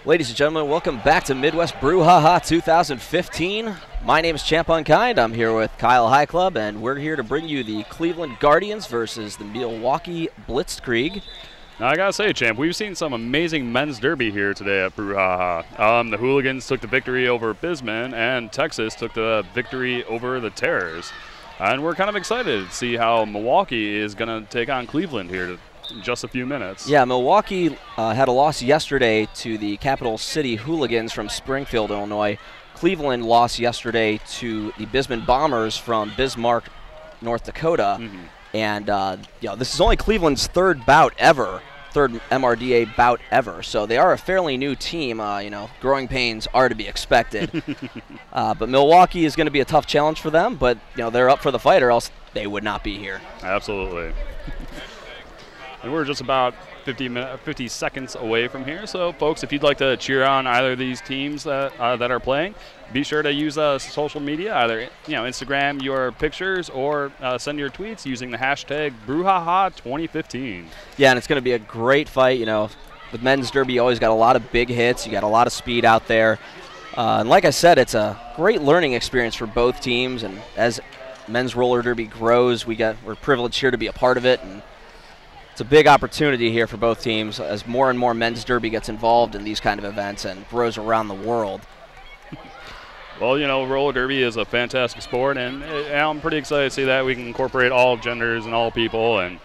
Ladies and gentlemen, welcome back to Midwest Brouhaha 2015. My name is Champ Unkind. I'm here with Kyle High Club, and we're here to bring you the Cleveland Guardians versus the Milwaukee Blitzdkreig. Now, I gotta say, Champ, we've seen some amazing men's derby here today at Brouhaha. The Hooligans took the victory over Bisman, and Texas took the victory over the Terrors. And we're kind of excited to see how Milwaukee is going to take on Cleveland here in just a few minutes. Yeah, Milwaukee had a loss yesterday to the Capital City Hooligans from Springfield, Illinois. Cleveland lost yesterday to the Bisman Bombers from Bismarck, North Dakota. And this is only Cleveland's third MRDA bout ever. So they are a fairly new team. Growing pains are to be expected. But Milwaukee is going to be a tough challenge for them. But they're up for the fight, or else they would not be here. Absolutely. And we're just about 50 seconds away from here. So, folks, if you'd like to cheer on either of these teams that are playing, be sure to use social media, either Instagram your pictures or send your tweets using the hashtag Brouhaha2015. Yeah, and it's going to be a great fight. The men's derby always got a lot of big hits. You got a lot of speed out there. And like I said, it's a great learning experience for both teams. And as men's roller derby grows, we're privileged here to be a part of it. And it's a big opportunity here for both teams as more and more men's derby gets involved in these kind of events and grows around the world. Well, roller derby is a fantastic sport, and I'm pretty excited to see that we can incorporate all genders and all people, and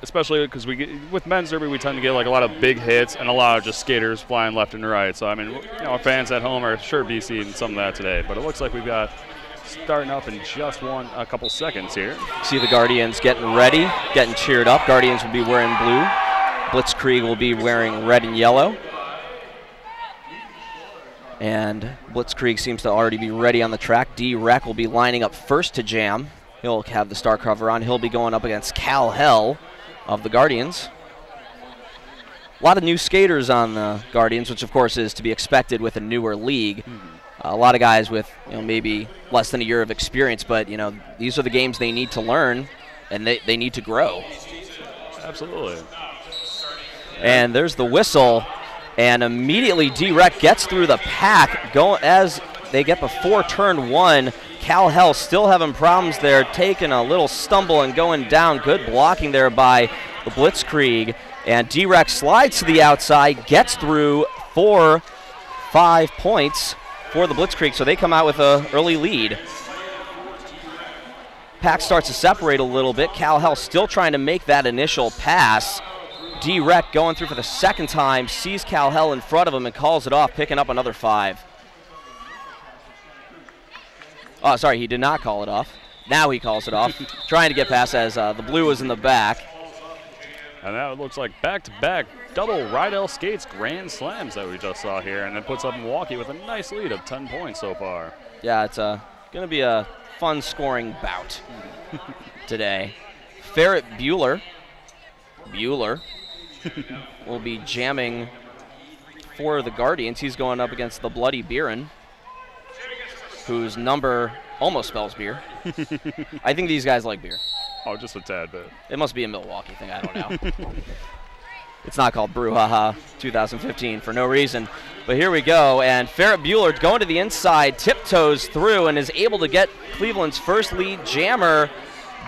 especially because with men's derby we tend to get like a lot of big hits and a lot of just skaters flying left and right. So I mean, our fans at home are sure to be seeing some of that today. But it looks like we've got starting up in just a couple seconds here. See the Guardians getting ready, getting cheered up. Guardians will be wearing blue. Blitzdkreig will be wearing red and yellow. And Blitzdkreig seems to already be ready on the track. D-Rec will be lining up first to jam. He'll have the star cover on. He'll be going up against Cal Hell of the Guardians. A lot of new skaters on the Guardians, which of course is to be expected with a newer league. A lot of guys with maybe less than a year of experience, but these are the games they need to learn, and they need to grow. Absolutely. And there's the whistle, and immediately D-Rec gets through the pack. As they get before turn one, Cal Hell still having problems there, taking a little stumble and going down. Good blocking there by the Blitzdkreig, and D-Rec slides to the outside, gets through 4-5 points for the Blitzdkreig, so they come out with an early lead. Pack starts to separate a little bit. Cal Hell still trying to make that initial pass. D-Rec going through for the second time, sees Cal Hell in front of him and calls it off, picking up another 5. Oh, sorry, he did not call it off. Now he calls it off, trying to get past as the blue was in the back. And that looks like back-to-back double Rydell Skates Grand Slams that we just saw here, and it puts up Milwaukee with a nice lead of 10 points so far. Yeah, it's going to be a fun scoring bout today. Ferret Bueller will be jamming for the Guardians. He's going up against the Bloody Beerin, whose number almost spells beer. I think these guys like beer. Oh, just a tad bit. It must be a Milwaukee thing. I don't know. It's not called Brouhaha 2015 for no reason. But here we go, and Ferret Bueller going to the inside, tiptoes through, and is able to get Cleveland's first lead jammer.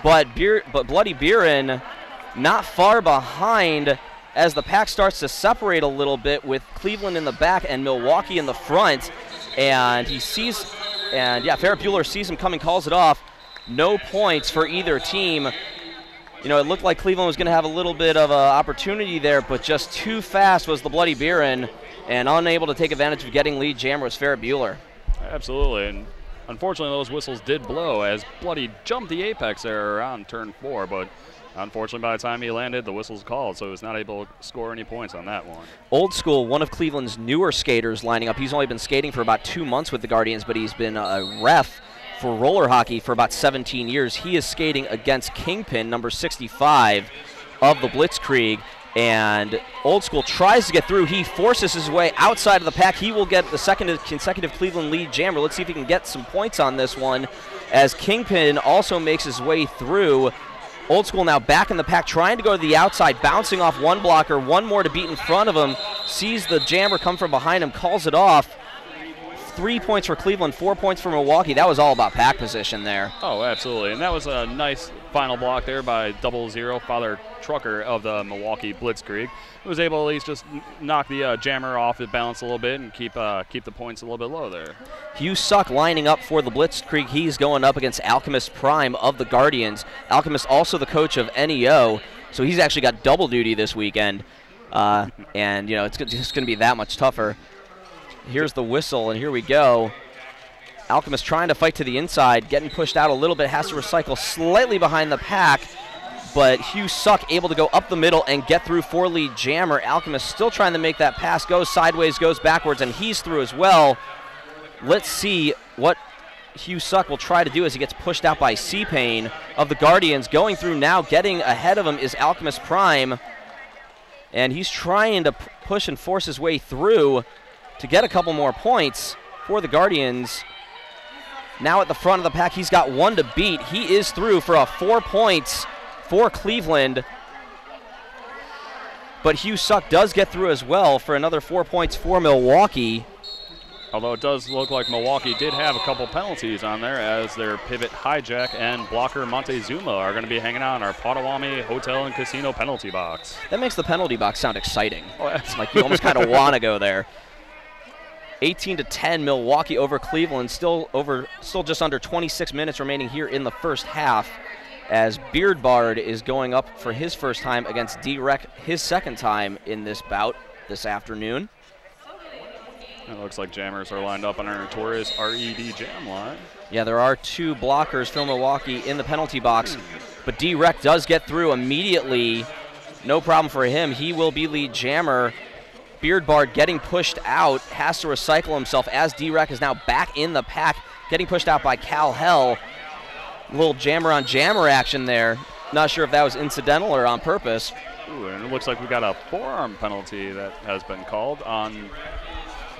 But Bloody Beerin not far behind as the pack starts to separate a little bit with Cleveland in the back and Milwaukee in the front. And Ferret Bueller sees him coming, calls it off. No points for either team. It looked like Cleveland was going to have a little bit of an opportunity there, but just too fast was the Bloody Beerin, and unable to take advantage of getting lead jammer was Ferret Bueller. Absolutely, and unfortunately those whistles did blow as Bloody jumped the apex there around turn 4, but unfortunately by the time he landed, the whistle's called, so he was not able to score any points on that one. Old School, one of Cleveland's newer skaters lining up. He's only been skating for about 2 months with the Guardians, but he's been a ref for roller hockey for about 17 years. He is skating against Kingpin, number 65 of the Blitzdkreig, and Old School tries to get through. He forces his way outside of the pack. He will get the second consecutive Cleveland lead jammer. Let's see if he can get some points on this one, as Kingpin also makes his way through. Old School now back in the pack, trying to go to the outside, bouncing off one blocker, one more to beat in front of him, sees the jammer come from behind him, calls it off. 3 points for Cleveland, 4 points for Milwaukee. That was all about pack position there. Oh, absolutely. And that was a nice final block there by 00, Father Trucker of the Milwaukee Blitzdkreig. He was able to at least just knock the jammer off his balance a little bit and keep the points a little bit low there. Hugh Suck lining up for the Blitzdkreig. He's going up against Alchemist Prime of the Guardians. Alchemist also the coach of NEO, so he's actually got double duty this weekend. And, you know, it's just going to be that much tougher. Here's the whistle, and here we go. Alchemist trying to fight to the inside, getting pushed out a little bit, has to recycle slightly behind the pack, but Hugh Suck able to go up the middle and get through for lead jammer. Alchemist still trying to make that pass, goes sideways, goes backwards, and he's through as well. Let's see what Hugh Suck will try to do as he gets pushed out by C-Pain of the Guardians. Going through now, getting ahead of him is Alchemist Prime, and he's trying to push and force his way through to get a couple more points for the Guardians. Now at the front of the pack, he's got one to beat. He is through for 4 points for Cleveland. But Hugh Suck does get through as well for another 4 points for Milwaukee. Although it does look like Milwaukee did have a couple penalties on there, as their pivot Hijack and blocker Montezuma are going to be hanging out in our Potawatomi Hotel and Casino penalty box. That makes the penalty box sound exciting. Oh, it's like you almost kind of want to go there. 18-10, Milwaukee over Cleveland. Still just under 26 minutes remaining here in the first half, as Beardbard is going up for his first time against D-Rec, his second time in this bout this afternoon. It looks like jammers are lined up on our notorious RED jam line. Yeah, there are 2 blockers for Milwaukee in the penalty box, but D-Rec does get through immediately. No problem for him. He will be lead jammer. Beardbard getting pushed out, has to recycle himself as D-Rec is now back in the pack, getting pushed out by Cal Hell. A little jammer on jammer action there. Not sure if that was incidental or on purpose. Ooh, and it looks like we got a forearm penalty that has been called on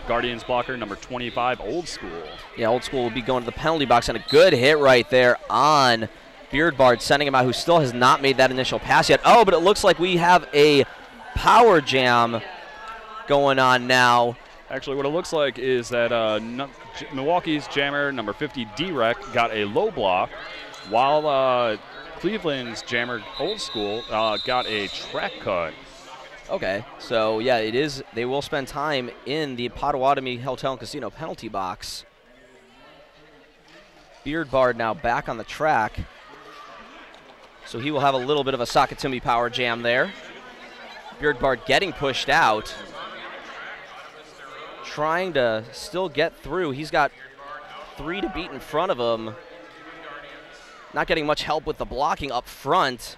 Guardians blocker number 25, Old School. Yeah, Old School will be going to the penalty box, and a good hit right there on Beardbard, sending him out, who still has not made that initial pass yet. Oh, but it looks like we have a power jam going on now. Actually, what it looks like is that Milwaukee's jammer number 50, D-Rec, got a low block, while Cleveland's jammer, Old School, got a track cut. Okay, so yeah, it is. They will spend time in the Potawatomi Hotel and Casino penalty box. Beardbard now back on the track, so he will have a little bit of a Sakatumi power jam there. Beardbard getting pushed out, trying to still get through. He's got 3 to beat in front of him. Not getting much help with the blocking up front.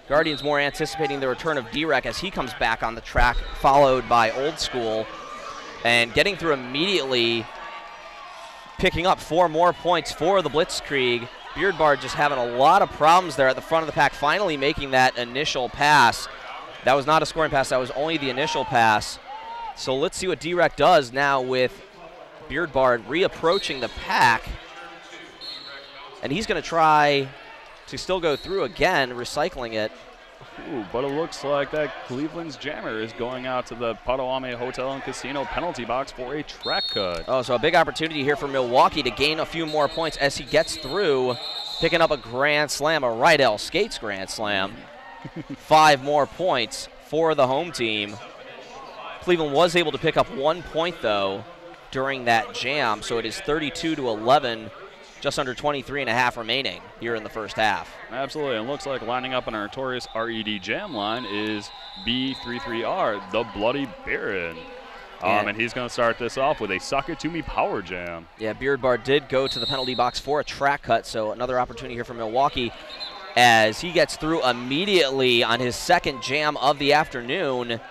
Guardians more anticipating the return of D-Rec as he comes back on the track, followed by Old School. And getting through immediately, picking up 4 more points for the Blitzdkreig. Beardbard just having a lot of problems there at the front of the pack, finally making that initial pass. That was not a scoring pass, that was only the initial pass. So let's see what D-Rec does now with Beardbard reapproaching the pack. And he's going to try to still go through again, recycling it. Ooh, but it looks like that Cleveland's jammer is going out to the Potawatomi Hotel and Casino penalty box for a track cut. Oh, so a big opportunity here for Milwaukee to gain a few more points as he gets through, picking up a grand slam, a Rydell Skates grand slam. 5 more points for the home team. Cleveland was able to pick up 1 point, though, during that jam, so it is 32-11. Just under 23 and a half remaining here in the first half. Absolutely, and looks like lining up on our notorious RED jam line is B33R, the Bloody Baron. And he's going to start this off with a Sakatumi power jam. Yeah, Beardbard did go to the penalty box for a track cut, so another opportunity here for Milwaukee as he gets through immediately on his second jam of the afternoon.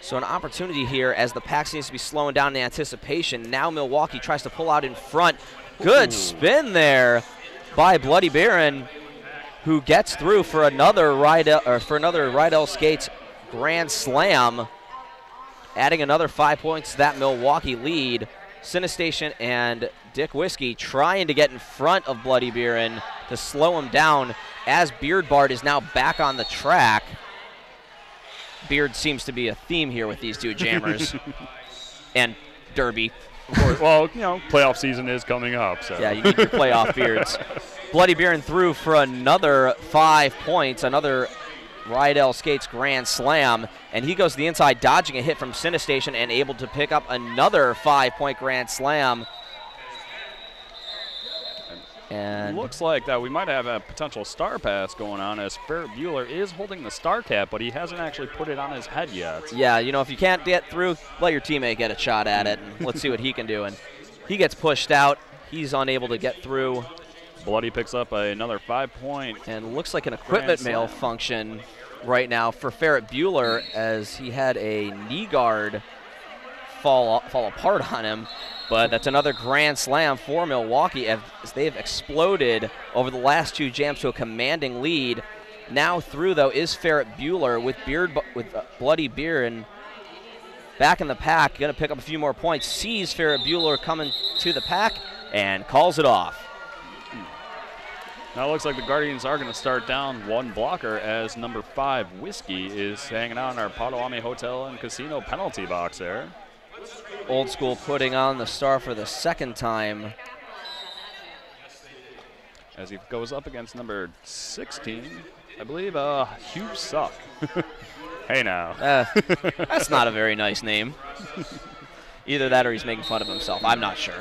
So an opportunity here as the pack seems to be slowing down in anticipation. Now Milwaukee tries to pull out in front. Good spin there by Bloody Baron, who gets through for another Rydell Skates grand slam, adding another 5 points to that Milwaukee lead. Sinestation and Dick Whiskey trying to get in front of Bloody Beerin to slow him down as Beard Bard is now back on the track. Beard seems to be a theme here with these two jammers. And Derby. Well, you know, playoff season is coming up. So. Yeah, you need your playoff beards. Bloody Beerin threw for another 5 points, another Rydell Skates grand slam, and he goes to the inside, dodging a hit from Sinestation and able to pick up another 5-point grand slam. And looks like that we might have a potential star pass going on, as Ferret Bueller is holding the star cap, but he hasn't actually put it on his head yet. Yeah, you know, if you can't get through, let your teammate get a shot at it, and let's see what he can do. And he gets pushed out. He's unable to get through. Bloody picks up another 5-point. And looks like an equipment malfunction right now for Ferret Bueller, as he had a knee guard fall apart on him. But that's another grand slam for Milwaukee, as they've exploded over the last two jams to a commanding lead. Now through, though, is Ferret Bueller with Bloody Beerin back in the pack, going to pick up a few more points. Sees Ferret Bueller coming to the pack and calls it off. Now it looks like the Guardians are going to start down one blocker, as number 5 Whiskey is hanging out in our Potawatomi Hotel and Casino penalty box there. Old School putting on the star for the second time, as he goes up against number 16, I believe, Hugh Suck. Hey now. That's not a very nice name. Either that or he's making fun of himself. I'm not sure.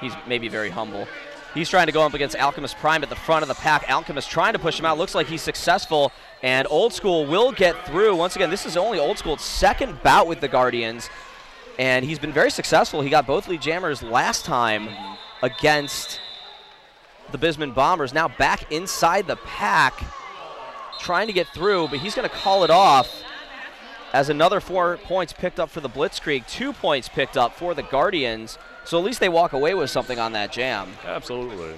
He's maybe very humble. He's trying to go up against Alchemist Prime at the front of the pack. Alchemist trying to push him out. Looks like he's successful, and Old School will get through. Once again, this is only Old School's second bout with the Guardians, and he's been very successful. He got both lead jammers last time against the Bisman Bombers. Now back inside the pack, trying to get through, but he's going to call it off, as another 4 points picked up for the Blitzdkreig, 2 points picked up for the Guardians. So at least they walk away with something on that jam. Absolutely.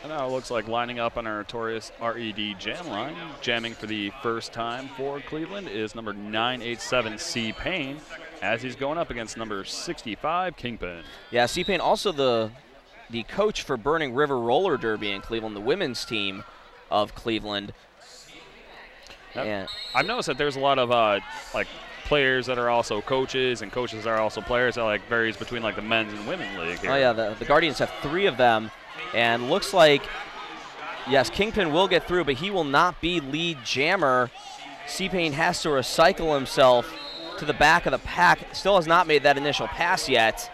And now it looks like lining up on our notorious RED jam line, jamming for the first time for Cleveland, is number 987 C Payne, as he's going up against number 65 Kingpin. Yeah, C Payne also the coach for Burning River Roller Derby in Cleveland, the women's team of Cleveland. Yep. I've noticed that there's a lot of like players that are also coaches, and coaches that are also players. That like varies between like the men's and women's league here. Oh yeah, the Guardians have 3 of them, and looks like, yes, Kingpin will get through, but he will not be lead jammer. C-Payne has to recycle himself to the back of the pack. Still has not made that initial pass yet.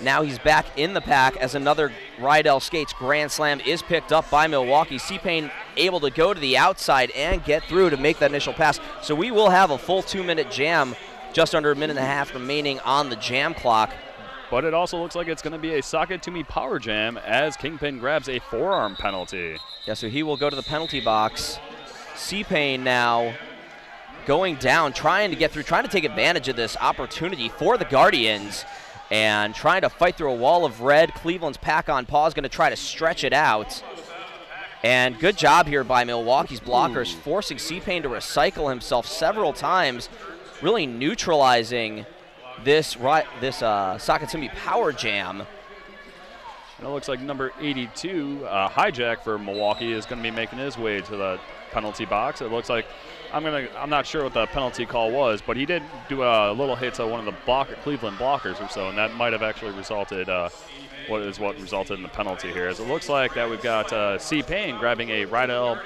Now he's back in the pack, as another Rydell Skates grand slam is picked up by Milwaukee. C-Payne able to go to the outside and get through to make that initial pass. So we will have a full 2-minute jam, just under a minute and a half remaining on the jam clock. But it also looks like it's going to be a socket to me power jam, as Kingpin grabs a forearm penalty. Yeah, so he will go to the penalty box. C-Payne now going down, trying to get through, trying to take advantage of this opportunity for the Guardians, and trying to fight through a wall of red. Cleveland's pack on pause, going to try to stretch it out. And good job here by Milwaukee's blockers, forcing C-Payne to recycle himself several times, really neutralizing this Sakatsumi power jam. And it looks like number 82, Hijack for Milwaukee, is going to be making his way to the penalty box. It looks like, I'm not sure what the penalty call was, but he did do a little hit to one of the Cleveland blockers or so, and that might have actually resulted, what resulted in the penalty here. As it looks like that we've got C-Payne grabbing a Rydell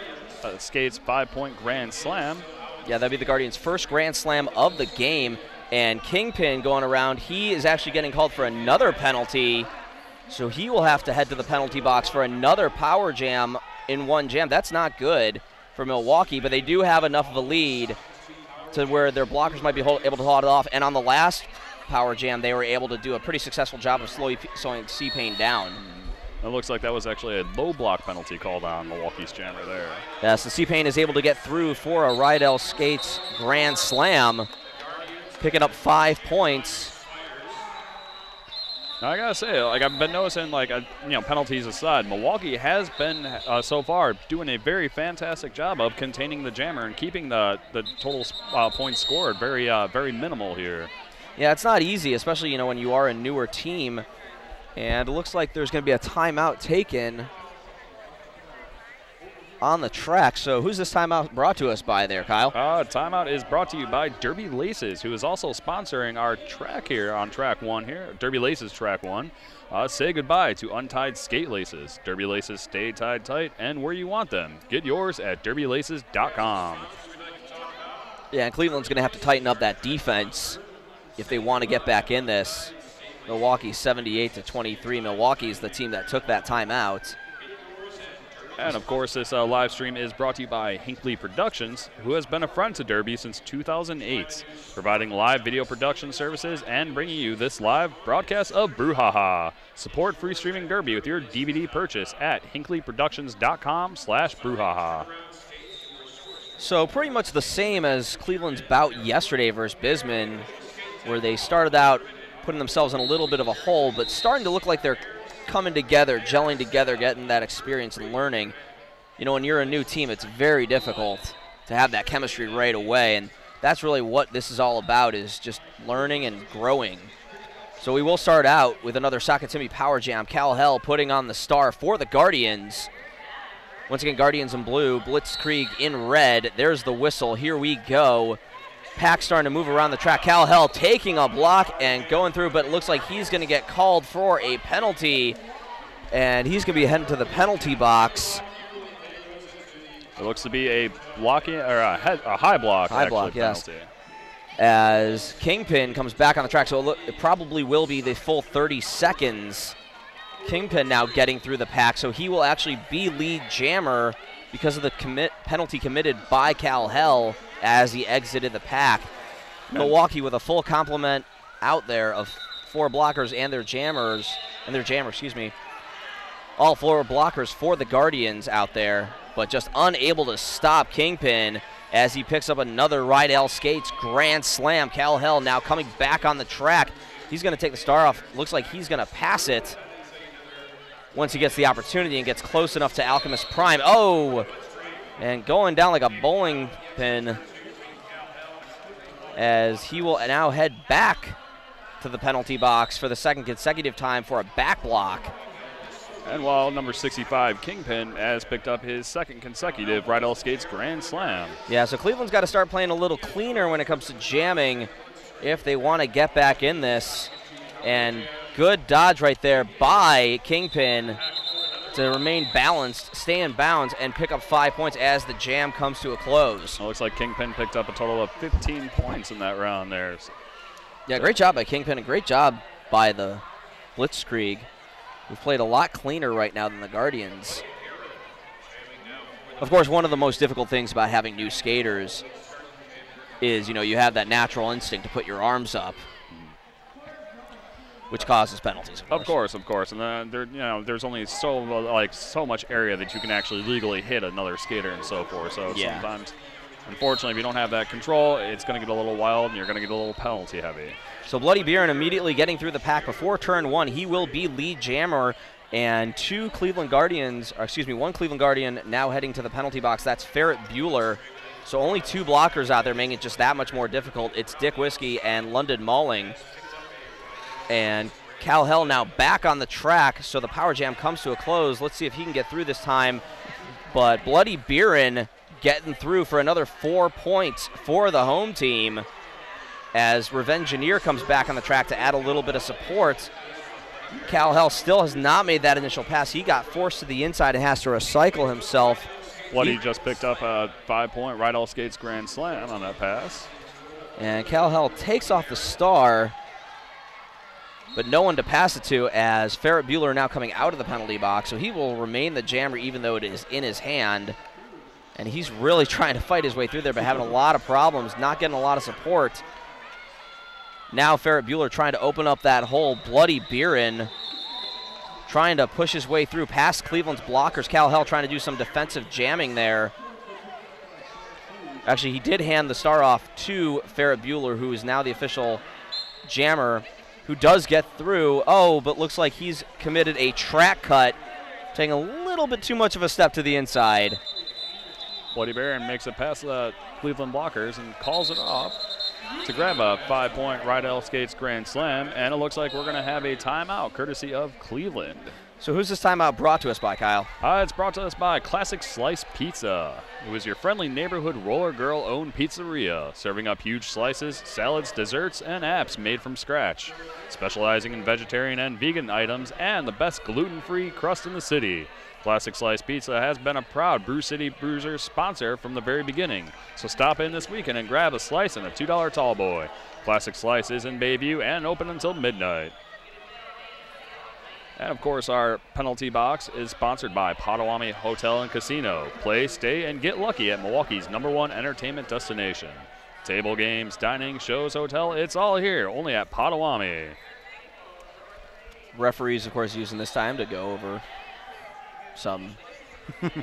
Skates 5-point grand slam. Yeah, that'd be the Guardians' first grand slam of the game. And Kingpin going around, he is actually getting called for another penalty, so he will have to head to the penalty box for another power jam in one jam. That's not good for Milwaukee, but they do have enough of a lead to where their blockers might be able to hold it off. And on the last power jam, they were able to do a pretty successful job of slowing C-Payne down. It looks like that was actually a low block penalty called on Milwaukee's jammer there. Yes, the C-Payne is able to get through for a Rydell Skates grand slam, picking up 5 points. Now, I gotta say, like I've been noticing, like penalties aside, Milwaukee has been so far doing a very fantastic job of containing the jammer and keeping the total points scored very minimal here. Yeah, it's not easy, especially, when you are a newer team. And it looks like there's going to be a timeout taken on the track. So who's this timeout brought to us by there, Kyle? Timeout is brought to you by Derby Laces, who is also sponsoring our track here on track 1 here, Derby Laces track 1. Say goodbye to untied skate laces. Derby Laces stay tied tight and where you want them. Get yours at derbylaces.com. Yeah, and Cleveland's going to have to tighten up that defense if they want to get back in this. Milwaukee 78-23. Milwaukee is the team that took that timeout. And, of course, this live stream is brought to you by Hinckley Productions, who has been a friend to Derby since 2008, providing live video production services and bringing you this live broadcast of Brouhaha. Support free streaming Derby with your DVD purchase at hinkleyproductions.com/Brouhaha. So pretty much the same as Cleveland's bout yesterday versus Bisman, where they started out putting themselves in a little bit of a hole, but starting to look like they're coming together, gelling together, getting that experience and learning. When you're a new team, it's very difficult to have that chemistry right away, and that's really what this is all about, is just learning and growing. So we will start out with another Sakatimi Power Jam. Cal Hell putting on the star for the Guardians. Once again, Guardians in blue, Blitzdkreig in red. There's the whistle. Here we go. Pack starting to move around the track. Cal Hell taking a block and going through, but it looks like he's going to get called for a penalty, and he's going to be heading to the penalty box. It looks to be a blocking or a high block. High block, yes. Penalty. As Kingpin comes back on the track, so it probably will be the full 30 seconds. Kingpin now getting through the pack, so he will actually be lead jammer because of the penalty committed by Cal Hell as he exited the pack. Milwaukee with a full complement out there of 4 blockers and their jammer, all 4 blockers for the Guardians out there, but just unable to stop Kingpin as he picks up another Rydell Skates grand slam. Cal Hell now coming back on the track. He's going to take the star off. Looks like he's going to pass it once he gets the opportunity and gets close enough to Alchemist Prime. Oh, and going down like a bowling pin as he will now head back to the penalty box for the second consecutive time for a back block. And while number 65, Kingpin, has picked up his second consecutive Rydell Skates grand slam. Yeah, so Cleveland's got to start playing a little cleaner when it comes to jamming if they want to get back in this. And good dodge right there by Kingpin to remain balanced, stay in bounds, and pick up 5 points as the jam comes to a close. It looks like Kingpin picked up a total of 15 points in that round there. Yeah, great job by Kingpin, and great job by the Blitzdkreig. We've played a lot cleaner right now than the Guardians. Of course, one of the most difficult things about having new skaters is, you have that natural instinct to put your arms up, which causes penalties. Of course. And then there's only so much area that you can actually legally hit another skater and so forth. So sometimes, unfortunately, if you don't have that control, it's going to get a little wild and you're going to get a little penalty heavy. So Bloody Beerin immediately getting through the pack before turn 1. He will be lead jammer, and one Cleveland Guardian now heading to the penalty box. That's Ferret Bueller. So only 2 blockers out there, making it just that much more difficult. It's Dick Whiskey and London Malling. And Cal Hell now back on the track, so the power jam comes to a close. Let's see if he can get through this time. But Bloody Beerin getting through for another 4 points for the home team as Revengineer comes back on the track to add a little bit of support. Cal Hell still has not made that initial pass. He got forced to the inside and has to recycle himself. He just picked up a 5-point Rydell Skates grand slam on that pass. And Cal Hell takes off the star, but no one to pass it to, as Ferret Bueller now coming out of the penalty box. So he will remain the jammer even though it is in his hand. And he's really trying to fight his way through there, but having a lot of problems, not getting a lot of support. Now Ferret Bueller trying to open up that hole. Bloody Beerin trying to push his way through past Cleveland's blockers. Cal Hell trying to do some defensive jamming there. Actually, he did hand the star off to Ferret Bueller, who is now the official jammer, who does get through. Oh, but looks like he's committed a track cut, taking a little bit too much of a step to the inside. Bloody Beerin makes it past the Cleveland blockers and calls it off. to grab a 5-point Rydell Skates Grand Slam, and it looks like we're going to have a timeout courtesy of Cleveland. So who's this timeout brought to us by, Kyle? It's brought to us by Classic Slice Pizza. It was your friendly neighborhood roller girl-owned pizzeria, serving up huge slices, salads, desserts, and apps made from scratch, specializing in vegetarian and vegan items and the best gluten-free crust in the city. Classic Slice Pizza has been a proud Brew City Bruisers sponsor from the very beginning, so stop in this weekend and grab a slice and a $2 tall boy. Classic Slice is in Bayview and open until midnight. And, of course, our penalty box is sponsored by Potawatomi Hotel and Casino. Play, stay, and get lucky at Milwaukee's #1 entertainment destination. Table games, dining, shows, hotel, it's all here, only at Potawatomi. Referees, of course, using this time to go over some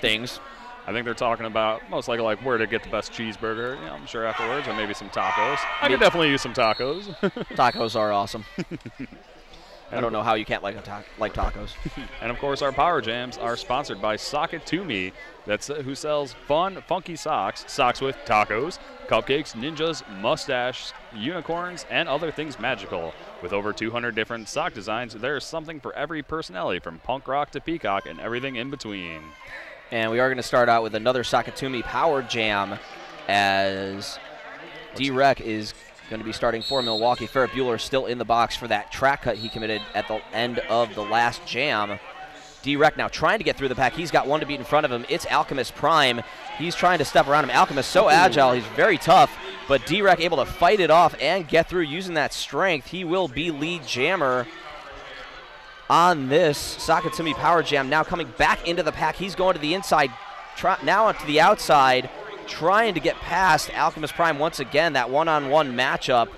things. I think they're talking about most likely like where to get the best cheeseburger, I'm sure afterwards, or maybe some tacos. I could definitely use some tacos. Tacos are awesome. I don't know how you can't like tacos. And, of course, our Power Jams are sponsored by Sock-It-To-Me, who sells fun, funky socks with tacos, cupcakes, ninjas, mustache, unicorns, and other things magical. With over 200 different sock designs, there's something for every personality, from punk rock to peacock and everything in between. And we are going to start out with another Sock-It-To-Me Power Jam, as D-Rec is going to be starting for Milwaukee. Ferret Bueller still in the box for that track cut he committed at the end of the last jam. D-Rec now trying to get through the pack. He's got one to beat in front of him. It's Alchemist Prime. He's trying to step around him. Alchemist so agile. He's very tough, but D-Rec able to fight it off and get through using that strength. He will be lead jammer on this Sock-It-To-Me Power Jam. Now coming back into the pack. He's going to the inside, now onto the outside, trying to get past Alchemist Prime once again. That one-on-one matchup.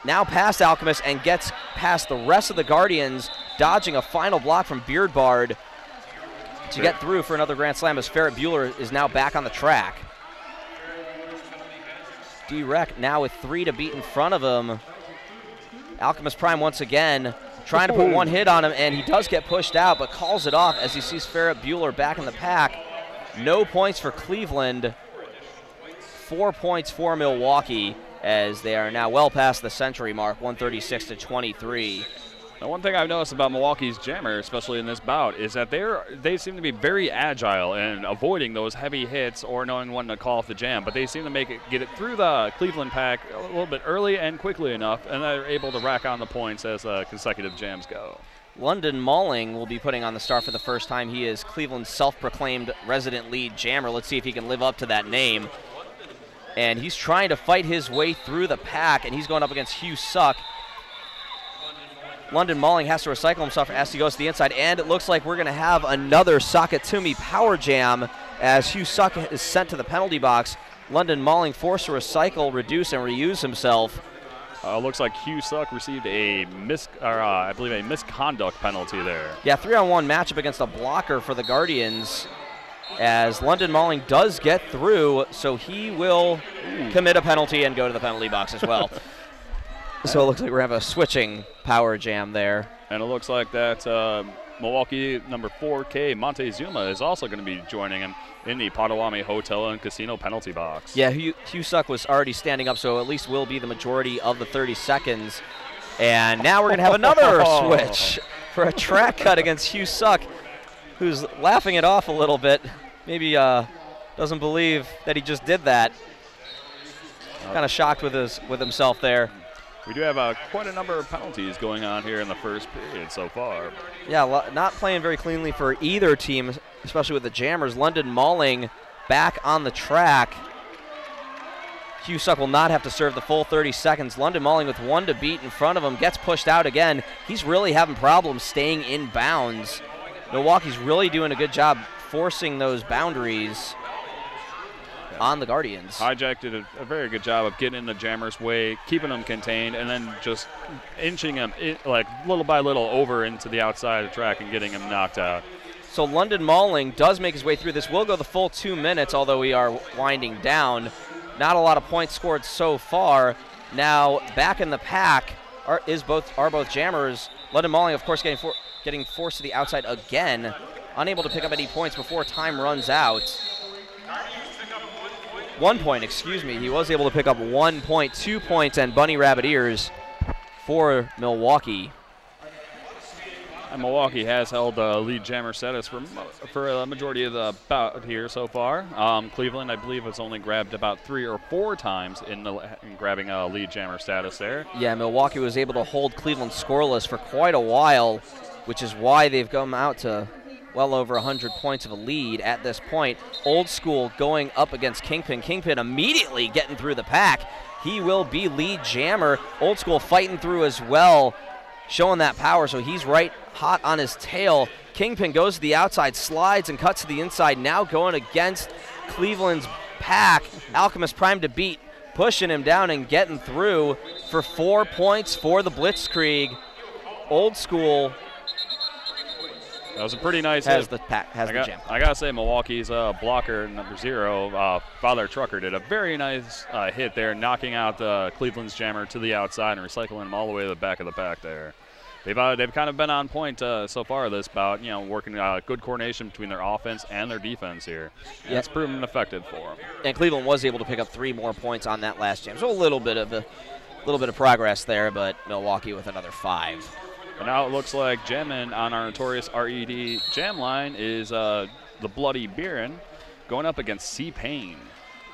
Now past Alchemist and gets past the rest of the Guardians, dodging a final block from Beardbard to get through for another Grand Slam, as Ferret Bueller is now back on the track. D-Rec now with 3 to beat in front of him. Alchemist Prime once again trying to put one hit on him, and he does get pushed out, but calls it off as he sees Ferret Bueller back in the pack. No points for Cleveland, 4 points for Milwaukee, as they are now well past the century mark, 136-23. Now, one thing I've noticed about Milwaukee's jammer, especially in this bout, is that they seem to be very agile in avoiding those heavy hits or knowing when to call off the jam, but they seem to get it through the Cleveland pack a little bit early and quickly enough, and they're able to rack on the points as consecutive jams go. London Malling will be putting on the star for the first time. He is Cleveland's self-proclaimed resident lead jammer. Let's see if he can live up to that name. And he's trying to fight his way through the pack, and he's going up against Hugh Suck. London Malling has to recycle himself as he goes to the inside, and it looks like we're going to have another Sock-It-To-Me Power Jam as Hugh Suck is sent to the penalty box. London Malling forced to recycle, reduce, and reuse himself. Looks like Hugh Suck received a I believe a misconduct penalty there. Yeah, 3-on-1 matchup against a blocker for the Guardians, as London Malling does get through, so he will commit a penalty and go to the penalty box as well. So it looks like we're going to have a switching power jam there. And it looks like that Milwaukee number 4K Montezuma is also going to be joining him in the Potawatomi Hotel and Casino penalty box. Yeah, Hugh Suck was already standing up, so at least will be the majority of the 30 seconds. And now we're going to have another switch for a track cut against Hugh Suck, who's laughing it off a little bit. Maybe doesn't believe that he just did that. Kind of shocked with himself there. We do have quite a number of penalties going on here in the first period so far. Yeah, not playing very cleanly for either team, especially with the jammers. London Malling back on the track. Hugh Suck will not have to serve the full 30 seconds. London Malling with 1 to beat in front of him, gets pushed out again. He's really having problems staying in bounds. Milwaukee's really doing a good job forcing those boundaries on the Guardians. Hijack did a very good job of getting in the jammer's way, keeping them contained, and then just inching them like little by little over into the outside of the track and getting him knocked out. So London Malling does make his way through this. We'll go the full 2 minutes, although we are winding down. Not a lot of points scored so far. Now back in the pack are both jammers. London Malling, of course, getting forced to the outside again, unable to pick up any points before time runs out. 1 point, excuse me. He was able to pick up 1 point, 2 points, and bunny rabbit ears for Milwaukee. And Milwaukee has held lead jammer status for a majority of the bout here so far. Cleveland, I believe, has only grabbed about 3 or 4 times in grabbing lead jammer status there. Yeah, Milwaukee was able to hold Cleveland scoreless for quite a while, which is why they've come out to well over 100 points of a lead at this point. Old School going up against Kingpin. Kingpin immediately getting through the pack. He will be lead jammer. Old School fighting through as well, showing that power, so he's right hot on his tail. Kingpin goes to the outside, slides and cuts to the inside, now going against Cleveland's pack. Alchemist Prime to beat, pushing him down and getting through for 4 points for the Blitzdkreig. Old School that was a pretty nice has hit. the jam. I gotta say, Milwaukee's blocker number 0, Father Trucker, did a very nice hit there, knocking out Cleveland's jammer to the outside and recycling him all the way to the back of the pack there. They've kind of been on point so far this bout, you know, working good coordination between their offense and their defense here. Yeah, it's proven effective for them. And Cleveland was able to pick up 3 more points on that last jam, so a little bit of progress there, but Milwaukee with another 5. And now it looks like jamming on our notorious RED jam line is the Bloody Beerin going up against C-Pain.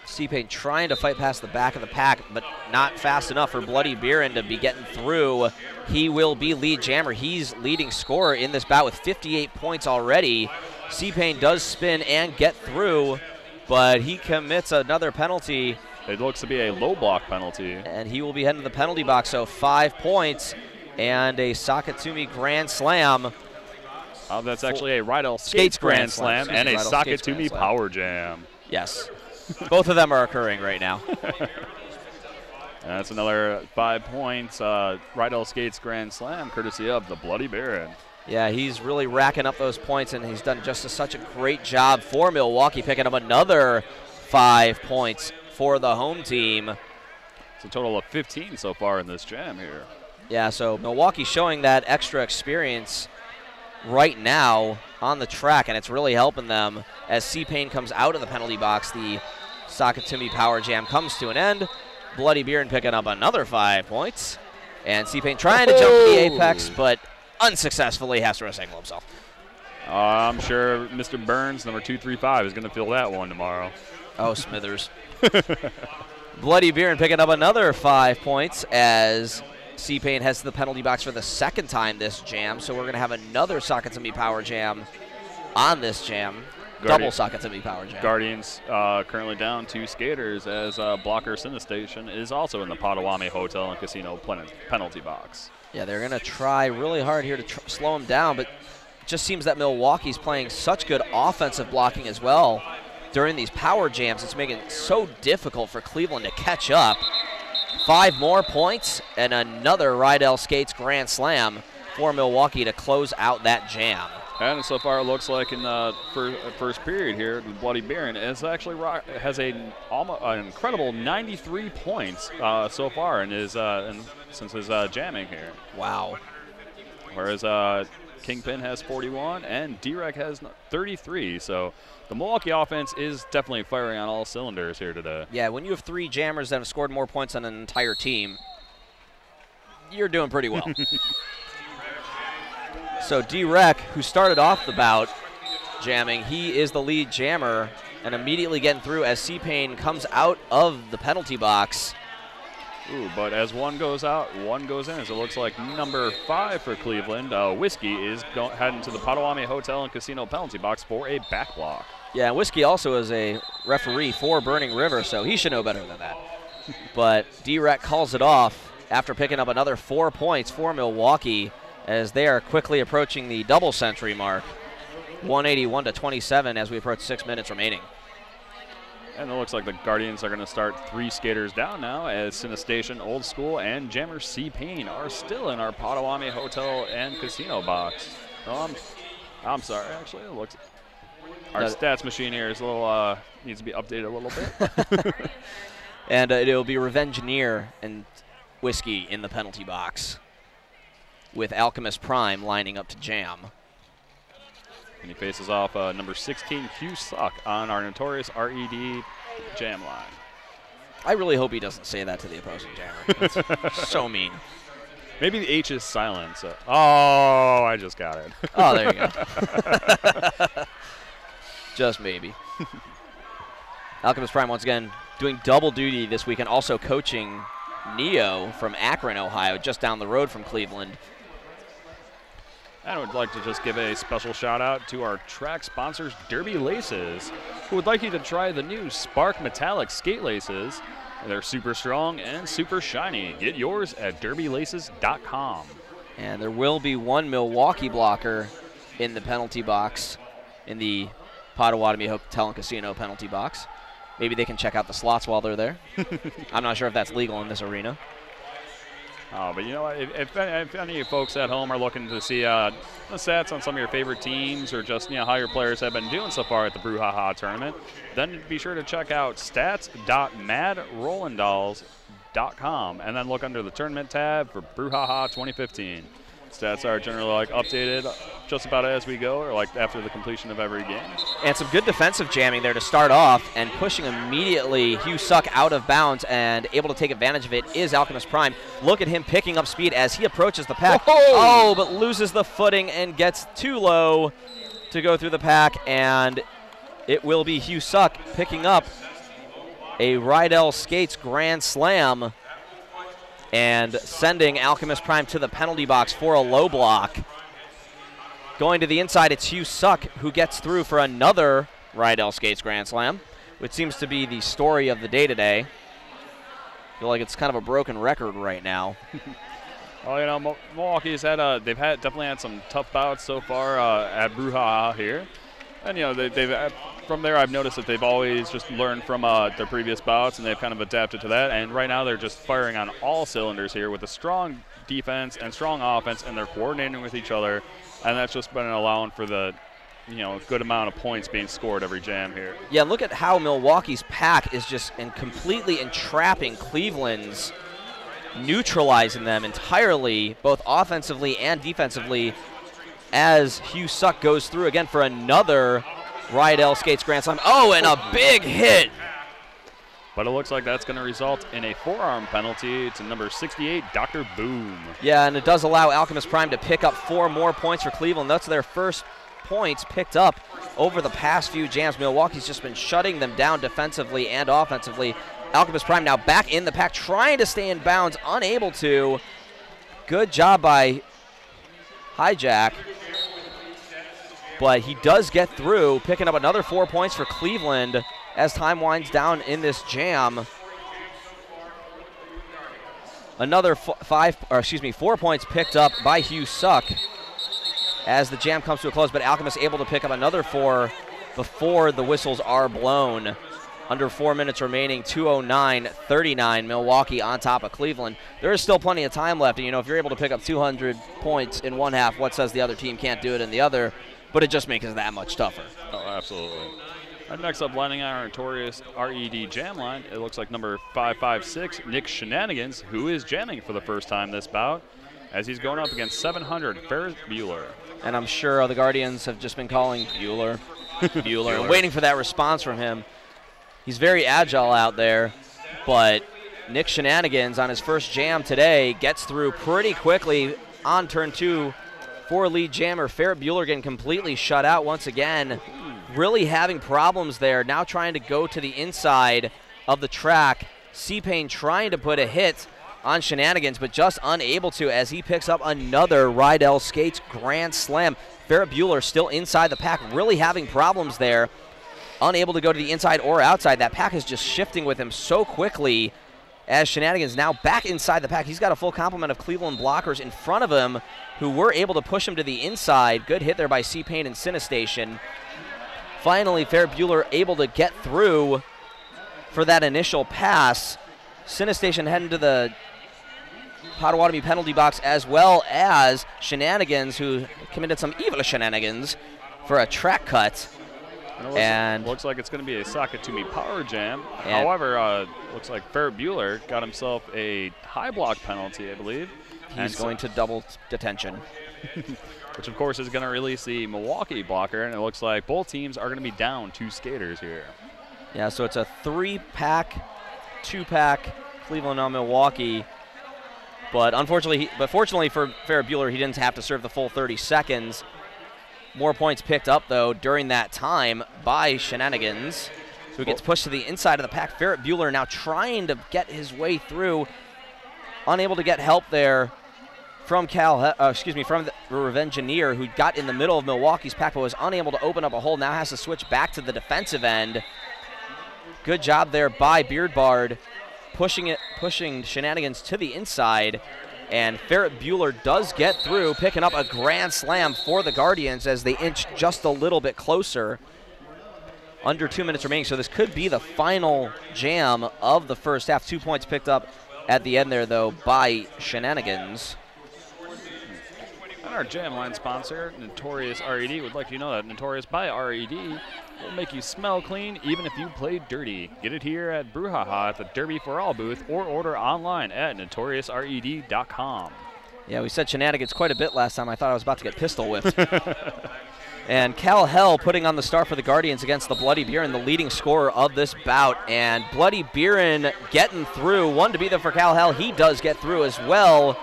C-Pain trying to fight past the back of the pack, but not fast enough for Bloody Beerin to be getting through. He will be lead jammer. He's leading scorer in this bout with 58 points already. C-Pain does spin and get through, but he commits another penalty. It looks to be a low block penalty. And he will be heading to the penalty box, so 5 points. And a Sakatumi Grand Slam. That's actually a Rydell Skates Grand Slam and a Sakatumi Power Jam. Yes. Both of them are occurring right now. That's another 5 points. Rydell Skates Grand Slam, courtesy of the Bloody Baron. Yeah, he's really racking up those points, and he's done just such a great job for Milwaukee, picking up another 5 points for the home team. It's a total of 15 so far in this jam here. Yeah, so Milwaukee showing that extra experience right now on the track, and it's really helping them as C-Pain comes out of the penalty box. The Sakatumi Power Jam comes to an end. Bloody Beerin picking up another 5 points. And C-Pain trying to jump to the apex, but unsuccessfully has to recycle himself. I'm sure Mr. Burns, number 235, is going to feel that one tomorrow. Oh, Smithers. Bloody Beerin picking up another 5 points as C-Pain heads to the penalty box for the 2nd time this jam, so we're going to have another Sakatumi Power Jam on this jam. Double Sakatumi Power Jam. Guardians currently down 2 skaters as blocker Cinestation is also in the Potawatomi Hotel and Casino penalty box. Yeah, they're going to try really hard here to slow him down, but it just seems that Milwaukee's playing such good offensive blocking as well during these power jams. It's making it so difficult for Cleveland to catch up. 5 more points and another Rydell Skates Grand Slam for Milwaukee to close out that jam. And so far it looks like in the first period here, the Bloody Baron has actually has an incredible 93 points so far in his since his jamming here. Wow. Whereas Kingpin has 41 and D-Rec has 33. So the Milwaukee offense is definitely firing on all cylinders here today. Yeah, when you have 3 jammers that have scored more points than an entire team, you're doing pretty well. So D-Rec, who started off the bout jamming, he is the lead jammer and immediately getting through as C-Pain comes out of the penalty box. Ooh, but as one goes out, one goes in, as it looks like number 5 for Cleveland, Whiskey, is heading to the Potawatomi Hotel and Casino penalty box for a back block. Yeah, Whiskey also is a referee for Burning River, so he should know better than that. But D-Rec calls it off after picking up another 4 points for Milwaukee as they are quickly approaching the double century mark. 181-27 as we approach 6 minutes remaining. And it looks like the Guardians are going to start 3 skaters down now as Cinestation, Old School, and Jammer C-Pain are still in our Potawatomi Hotel and Casino box. I'm sorry, actually, it looks... Our stats machine here is a little, needs to be updated a little bit. And it'll be Revengeneer and Whiskey in the penalty box with Alchemist Prime lining up to jam. And he faces off number 16, Q Suck, on our notorious RED jam line. I really hope he doesn't say that to the opposing jammer. That's so mean. Maybe the H is silent. So. Oh, I just got it. Oh, there you go. Just maybe. Alchemist Prime once again doing double duty this weekend, also coaching Neo from Akron, Ohio, just down the road from Cleveland. And I would like to just give a special shout out to our track sponsors, Derby Laces, who would like you to try the new Spark Metallic Skate Laces. They're super strong and super shiny. Get yours at derbylaces.com. And there will be one Milwaukee blocker in the penalty box, in the Potawatomi Hotel and Casino penalty box. Maybe they can check out the slots while they're there. I'm not sure if that's legal in this arena. Oh, but you know what? If any of you folks at home are looking to see the stats on some of your favorite teams, or just how your players have been doing so far at the Brouhaha tournament, then be sure to check out stats.madrollindolls.com and then look under the tournament tab for Brouhaha 2015. Stats are generally updated just about as we go, or after the completion of every game. And some good defensive jamming there to start off, and pushing immediately Hugh Suck out of bounds and able to take advantage of it is Alchemist Prime. Look at him picking up speed as he approaches the pack. Whoa! Oh, but loses the footing and gets too low to go through the pack, and it will be Hugh Suck picking up a Rydell Skates Grand Slam and sending Alchemist Prime to the penalty box for a low block. Going to the inside, it's Hugh Suck who gets through for another Rydell Skates Grand Slam, which seems to be the story of the day today. I feel like it's kind of a broken record right now. Well, Milwaukee's definitely had some tough bouts so far at Brouhaha here. And, they've from there, I've noticed that they've always just learned from their previous bouts, and they've kind of adapted to that. And right now, they're just firing on all cylinders here with a strong defense and strong offense, and they're coordinating with each other. And that's just been allowing for the, good amount of points being scored every jam here. Yeah, look at how Milwaukee's pack is just completely entrapping Cleveland's, neutralizing them entirely, both offensively and defensively, as Hugh Suck goes through again for another Rydell Skates Grand Slam. Oh, and a big hit. But it looks like that's going to result in a forearm penalty to number 68, Dr. Boom. Yeah, and it does allow Alchemist Prime to pick up 4 more points for Cleveland. That's their first points picked up over the past few jams. Milwaukee's just been shutting them down defensively and offensively. Alchemist Prime now back in the pack, trying to stay in bounds, unable to. Good job by Hijack. But he does get through, picking up another 4 points for Cleveland as time winds down in this jam. Another 4 points picked up by Hugh Suck as the jam comes to a close, but Alchemist able to pick up another 4 before the whistles are blown. Under 4 minutes remaining, 2:09:39, Milwaukee on top of Cleveland. There is still plenty of time left, and if you're able to pick up 200 points in one half, what says the other team can't do it in the other? But it just makes it that much tougher. Oh, absolutely. And next up, lining on our notorious RED jam line, it looks like number 556, Nick Shenanigans, who is jamming for the first time this bout, as he's going up against 700, Ferris Bueller. And I'm sure the Guardians have just been calling Bueller, Bueller, and waiting for that response from him. He's very agile out there, but Nick Shenanigans on his first jam today gets through pretty quickly on turn 2 for lead jammer. Ferret Bueller getting completely shut out once again. Really having problems there. Now trying to go to the inside of the track. C-Pain trying to put a hit on Shenanigans, but just unable to as he picks up another Rydell Skates Grand Slam. Ferret Bueller still inside the pack, really having problems there. Unable to go to the inside or outside. That pack is just shifting with him so quickly as Shenanigans now back inside the pack. He's got a full complement of Cleveland blockers in front of him who were able to push him to the inside. Good hit there by C-Pain and Cinestation. Finally, Ferret Bueller able to get through for that initial pass. Cinestation heading to the Potawatomi penalty box, as well as Shenanigans, who committed some evil shenanigans for a track cut. And looks like it's going to be a Sakatumi power jam. However, looks like Ferret Bueller got himself a high block penalty, I believe. He's going to double detention. Which, of course, is going to release the Milwaukee blocker, and it looks like both teams are going to be down 2 skaters here. Yeah, so it's a 3-pack, 2-pack, Cleveland on Milwaukee. But fortunately for Farrah Bueller, he didn't have to serve the full 30 seconds. More points picked up, though, during that time by Shenanigans. So he gets pushed to the inside of the pack. Farrah Bueller now trying to get his way through. Unable to get help there from from the Revengeneer, who got in the middle of Milwaukee's pack, but was unable to open up a hole. Now has to switch back to the defensive end. Good job there by Beardbard, pushing Shenanigans to the inside. And Farrah Bueller does get through, picking up a grand slam for the Guardians as they inch just a little bit closer. Under 2 minutes remaining, so this could be the final jam of the first half. 2 points picked up at the end there, though, by Shenanigans. And our jam line sponsor, Notorious RED, would like you to know that Notorious by RED will make you smell clean even if you play dirty. Get it here at Brouhaha at the Derby for All booth or order online at notoriousred.com. Yeah, we said Shenanigans quite a bit last time. I thought I was about to get pistol whipped. And Cal Hell putting on the star for the Guardians against the Bloody Buren, the leading scorer of this bout. And Bloody Buren getting through. One to beat them for Cal Hell. He does get through as well,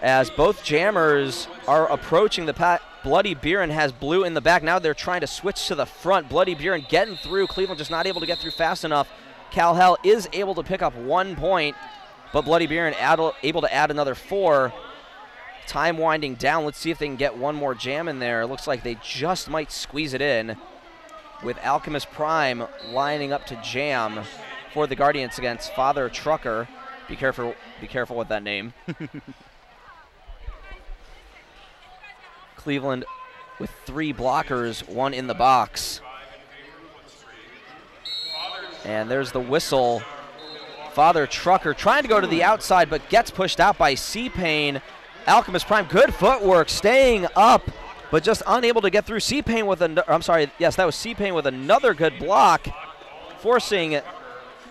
as both jammers are approaching the pack. Bloody Buren has blue in the back. Now they're trying to switch to the front. Bloody Buren getting through. Cleveland just not able to get through fast enough. Cal Hell is able to pick up 1 point, but Bloody Buren able to add another 4. Time winding down. Let's see if they can get one more jam in there. It looks like they just might squeeze it in, with Alchemist Prime lining up to jam for the Guardians against Father Trucker. Be careful with that name. Cleveland with 3 blockers, 1 in the box. And there's the whistle. Father Trucker trying to go to the outside, but gets pushed out by C-Pain. Alchemist Prime, good footwork, staying up, but just unable to get through. C-Pain with that was C-Pain with another good block, forcing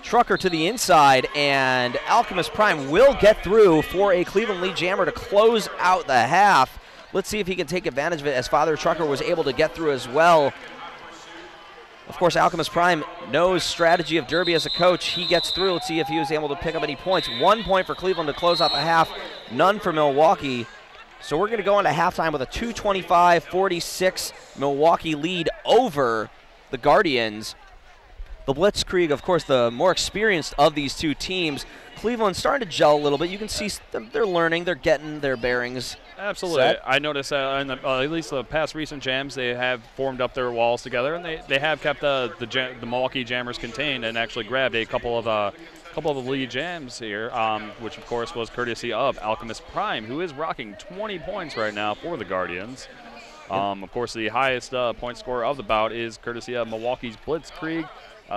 Trucker to the inside, and Alchemist Prime will get through for a Cleveland lead jammer to close out the half. Let's see if he can take advantage of it, as Father Trucker was able to get through as well. Of course, Alchemist Prime knows strategy of Derby as a coach. He gets through. Let's see if he was able to pick up any points. 1 point for Cleveland to close out the half, none for Milwaukee. So we're going to go into halftime with a 225-46 Milwaukee lead over the Guardians. The Blitzdkreig, of course, the more experienced of these two teams. Cleveland's starting to gel a little bit. You can see they're learning. They're getting their bearings. Absolutely. Set. I noticed in at least the past recent jams, they have formed up their walls together, and they have kept the Milwaukee Jammers contained and actually grabbed a couple of the lead jams here, which, of course, was courtesy of Alchemist Prime, who is rocking 20 points right now for the Guardians. Of course, the highest point scorer of the bout is courtesy of Milwaukee's Blitzdkreig,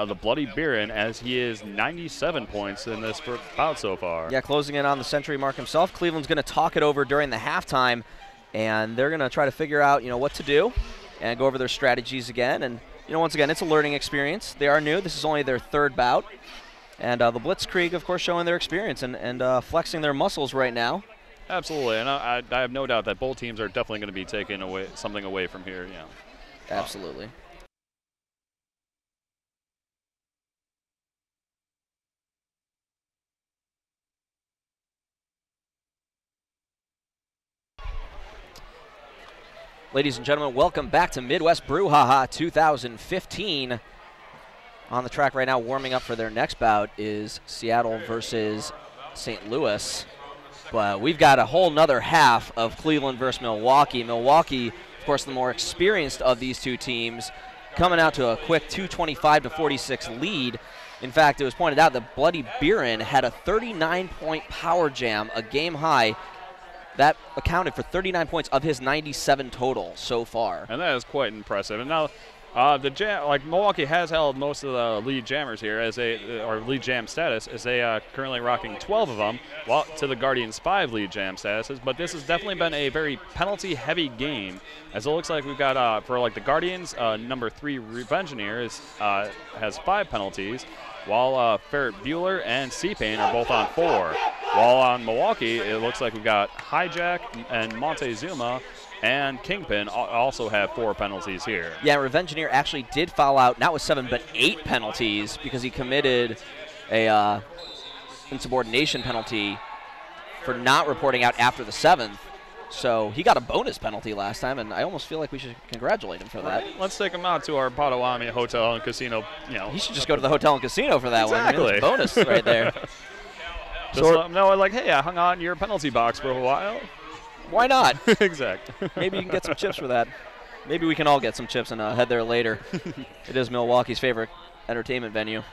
the Bloody Buren, as he is 97 points in this bout so far. Yeah, closing in on the century mark himself. Cleveland's going to talk it over during the halftime, and they're going to try to figure out, what to do and go over their strategies again. And, once again, it's a learning experience. They are new. This is only their 3rd bout. And the Blitzdkreig, of course, showing their experience and flexing their muscles right now. Absolutely, and I have no doubt that both teams are definitely going to be taking something away from here. Absolutely. Ladies and gentlemen, welcome back to Midwest Brouhaha 2015. On the track right now, warming up for their next bout is Seattle versus St. Louis. But we've got a whole nother half of Cleveland versus Milwaukee. Milwaukee, of course, the more experienced of these two teams, coming out to a quick 225-46 lead. In fact, it was pointed out that Bloody Buren had a 39-point power jam, a game high. That accounted for 39 points of his 97 total so far. And that is quite impressive. And now, Milwaukee has held most of the lead jammers here or lead jam status, as they currently rocking 12 of them, while to the Guardians 5 lead jam statuses. But this has definitely been a very penalty-heavy game, as it looks like we've got for the Guardians, number 3 Revengeneer has 5 penalties, while Farrah Bueller and C-Pain are both on 4. While on Milwaukee, it looks like we've got Hijack and Montezuma and Kingpin also have 4 penalties here. Yeah, Revengeneer actually did foul out, not with 7, but 8 penalties because he committed a insubordination penalty for not reporting out after the 7th. So he got a bonus penalty last time, and I almost feel like we should congratulate him for that. Let's take him out to our Potawatomi Hotel and Casino. He should just go to the hotel and casino for that exactly. one. Bonus right there. Just let him know, like, hey, I hung on your penalty box for a while. Why not? Exactly. Maybe you can get some chips for that. Maybe we can all get some chips and head there later. It is Milwaukee's favorite entertainment venue.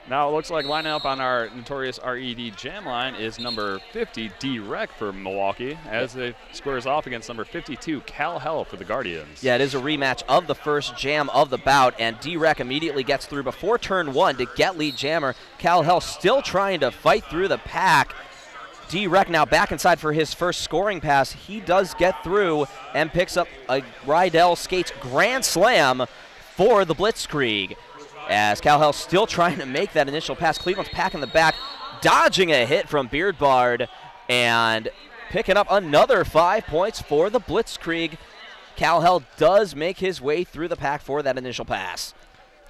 Now it looks like lining up on our notorious RED jam line is number 50, D-Rec for Milwaukee, as it squares off against number 52, Cal Hell for the Guardians. Yeah, it is a rematch of the first jam of the bout, and D-Rec immediately gets through before turn 1 to get lead jammer. Cal Hell still trying to fight through the pack. D-Rec now back inside for his first scoring pass. He does get through and picks up a Rydell Skates grand slam for the Blitzdkreig. As Cal Hell still trying to make that initial pass. Cleveland's pack in the back, dodging a hit from Beardbard and picking up another 5 points for the Blitzdkreig. Cal Hell does make his way through the pack for that initial pass.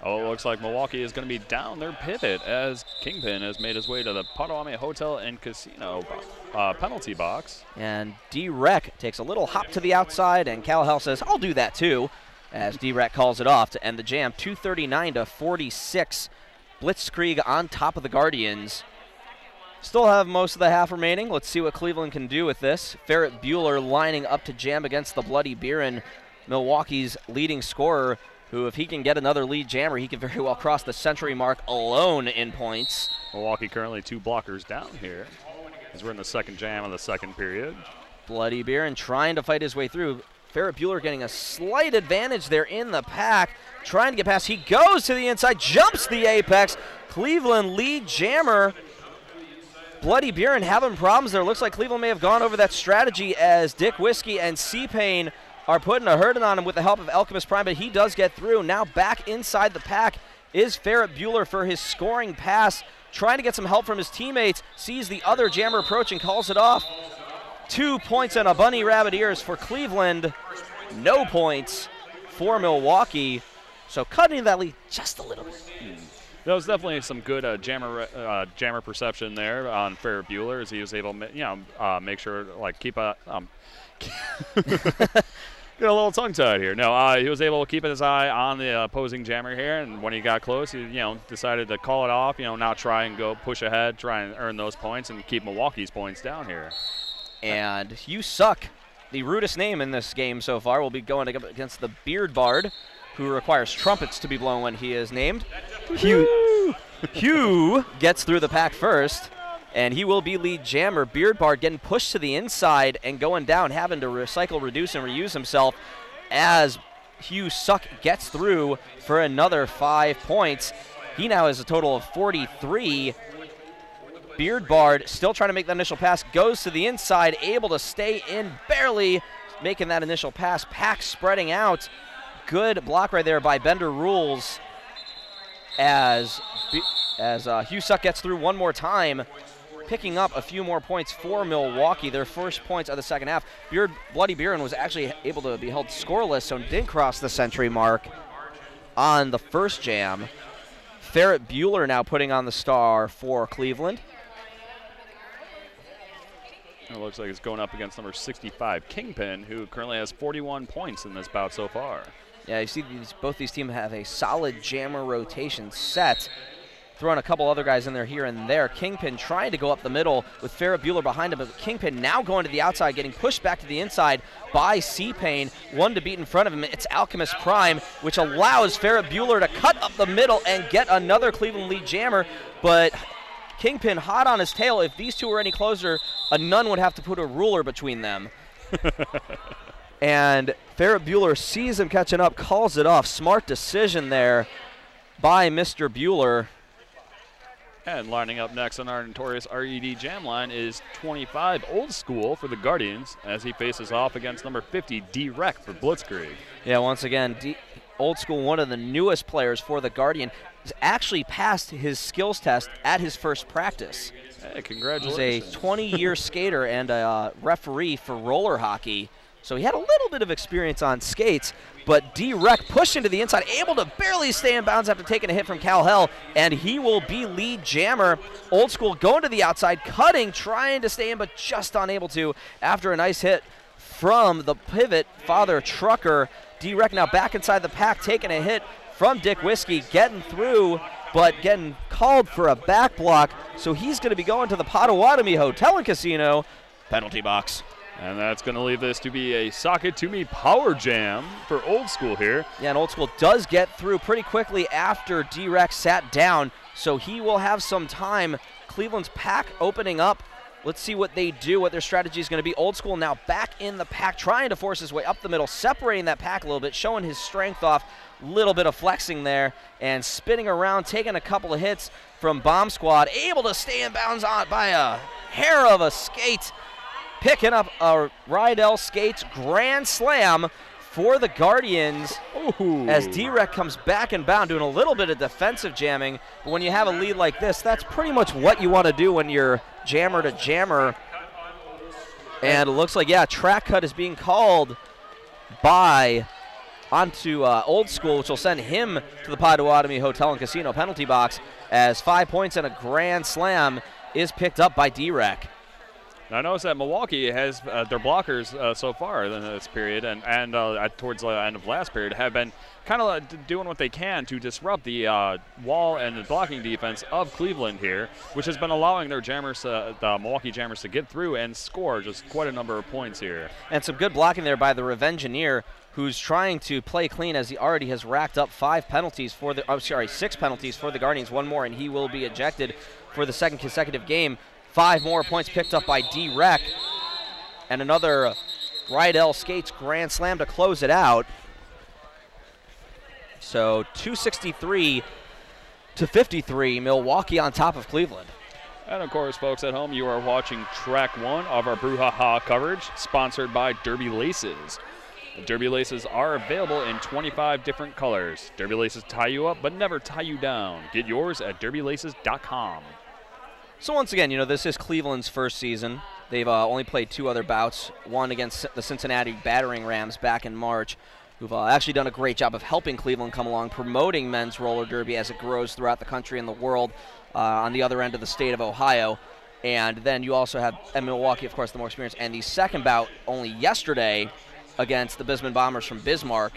Oh, it looks like Milwaukee is going to be down their pivot as Kingpin has made his way to the Potawatomi Hotel and Casino penalty box. And D-Rec takes a little hop to the outside, and Cal Hell says, I'll do that too, as D-Rec calls it off to end the jam. 239-46. Blitzdkreig on top of the Guardians. Still have most of the half remaining. Let's see what Cleveland can do with this. Ferret Bueller lining up to jam against the Bloody Beerin, Milwaukee's leading scorer, who, if he can get another lead jammer, he can very well cross the century mark alone in points. Milwaukee currently 2 blockers down here as we're in the second jam of the second period. Bloody Beerin trying to fight his way through. Ferret Bueller getting a slight advantage there in the pack, trying to get past. He goes to the inside, jumps the apex. Cleveland lead jammer. Bloody Beerin having problems there. Looks like Cleveland may have gone over that strategy as Dick Whiskey and C-Pain are putting a hurting on him with the help of Alchemist Prime, but he does get through. Now back inside the pack is Ferret Bueller for his scoring pass, trying to get some help from his teammates, sees the other jammer approaching, calls it off. 2 points and a bunny rabbit ears for Cleveland. No points for Milwaukee. So cutting that lead just a little bit. There was definitely some good jammer perception there on Ferret Bueller as he was able to, make sure, like, keep a get a little tongue-tied here. No, he was able to keep his eye on the opposing jammer here, and when he got close, he decided to call it off. Now try and go push ahead, try and earn those points, and keep Milwaukee's points down here. And You Suck, the rudest name in this game so far, will be going up against the Beardbard, who requires trumpets to be blown when he is named. Hugh gets through the pack first, and he will be lead jammer. Beardbard getting pushed to the inside and going down, having to recycle, reduce, and reuse himself as Hugh Suck gets through for another 5 points. He now has a total of 43. Beardbard still trying to make the initial pass, goes to the inside, able to stay in, barely making that initial pass. Pack spreading out. Good block right there by Bender Rules as Hugh Suck gets through one more time, picking up a few more points for Milwaukee, their first points of the second half. Bloody Beerin was actually able to be held scoreless, so didn't cross the century mark on the first jam. Ferret Bueller now putting on the star for Cleveland. It looks like it's going up against number 65, Kingpin, who currently has 41 points in this bout so far. Yeah, you see both these teams have a solid jammer rotation set. Throwing a couple other guys in there here and there. Kingpin trying to go up the middle with Ferret Bueller behind him, but Kingpin now going to the outside, getting pushed back to the inside by C-Pain. One to beat in front of him. It's Alchemist Prime, which allows Ferret Bueller to cut up the middle and get another Cleveland lead jammer, but Kingpin hot on his tail. If these two were any closer, a nun would have to put a ruler between them. And Ferret Bueller sees him catching up, calls it off. Smart decision there by Mr. Bueller. And lining up next on our notorious RED jam line is 25, Old School for the Guardians, as he faces off against number 50, D-Rec for Blitzdkreig. Yeah, once again, Old School, one of the newest players for the Guardian, has actually passed his skills test at his first practice. Hey, congratulations. He's a 20-year skater and a referee for roller hockey. so he had a little bit of experience on skates, but D-Rec pushed into the inside, able to barely stay in bounds after taking a hit from Cal Hell, and he will be lead jammer. Old School going to the outside, cutting, trying to stay in, but just unable to after a nice hit from the pivot, Father Trucker. D-Rec now back inside the pack, taking a hit from Dick Whiskey, getting through, but getting called for a back block, so he's going to be going to the Potawatomi Hotel and Casino penalty box. And that's going to leave this to be a socket to me power jam for Old School here. Yeah, and Old School does get through pretty quickly after D-Rec sat down, so he will have some time. Cleveland's pack opening up. Let's see what they do, what their strategy is going to be. Old School now back in the pack, trying to force his way up the middle, separating that pack a little bit, showing his strength off. Little bit of flexing there and spinning around, taking a couple of hits from Bomb Squad, able to stay in bounds on by a hair of a skate, picking up a Rydell Skates grand slam for the Guardians. Ooh. As D-Rec comes back and bound, doing a little bit of defensive jamming. But when you have a lead like this, that's pretty much what you want to do when you're jammer to jammer. And it looks like, yeah, track cut is being called by onto Old School, which will send him to the Potawatomi Hotel and Casino penalty box, as 5 points and a grand slam is picked up by D-Rec. Now, I noticed that Milwaukee has their blockers so far in this period and towards the end of last period have been kind of doing what they can to disrupt the wall and the blocking defense of Cleveland here, which has been allowing their jammers, the Milwaukee Jammers, to get through and score just quite a number of points here. And some good blocking there by the Revengeneer, who's trying to play clean as he already has racked up 6 penalties for the Guardians, one more, and he will be ejected for the second consecutive game. 5 more points picked up by D-Rec, and another Rydell Skates grand slam to close it out. So 263 to 53, Milwaukee on top of Cleveland. And of course, folks at home, you are watching track 1 of our Brouhaha coverage, sponsored by Derby Laces. The Derby Laces are available in 25 different colors. Derby Laces tie you up, but never tie you down. Get yours at derbylaces.com. So once again, this is Cleveland's first season. They've only played 2 other bouts, one against the Cincinnati Battering Rams back in March, who've actually done a great job of helping Cleveland come along, promoting men's roller derby as it grows throughout the country and the world on the other end of the state of Ohio. And then you also have Milwaukee, of course, the more experienced. And the second bout only yesterday against the Bisman Bombers from Bismarck.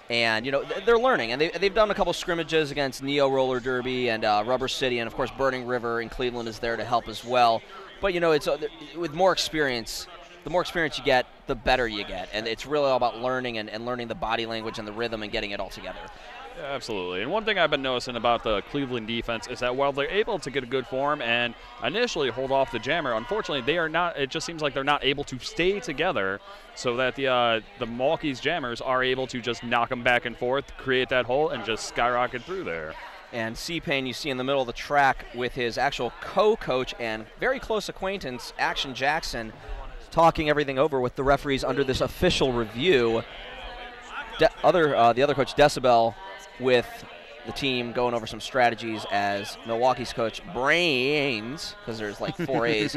And, they're learning. And they've done a couple scrimmages against Neo Roller Derby and Rubber City. And, of course, Burning River in Cleveland is there to help as well. But, it's with more experience, the more experience you get, the better you get. And it's really all about learning and learning the body language and the rhythm and getting it all together. Yeah, absolutely. And one thing I've been noticing about the Cleveland defense is that while they're able to get a good form and initially hold off the jammer, unfortunately they are not. It just seems like they're not able to stay together, so that the Milwaukee's jammers are able to just knock them back and forth, create that hole, and just skyrocket through there. And C-Pain you see in the middle of the track with his actual co-coach and very close acquaintance, Action Jackson, talking everything over with the referees under this official review. The other coach, Decibel, with the team going over some strategies as Milwaukee's coach, Brains, because there's like 4 A's,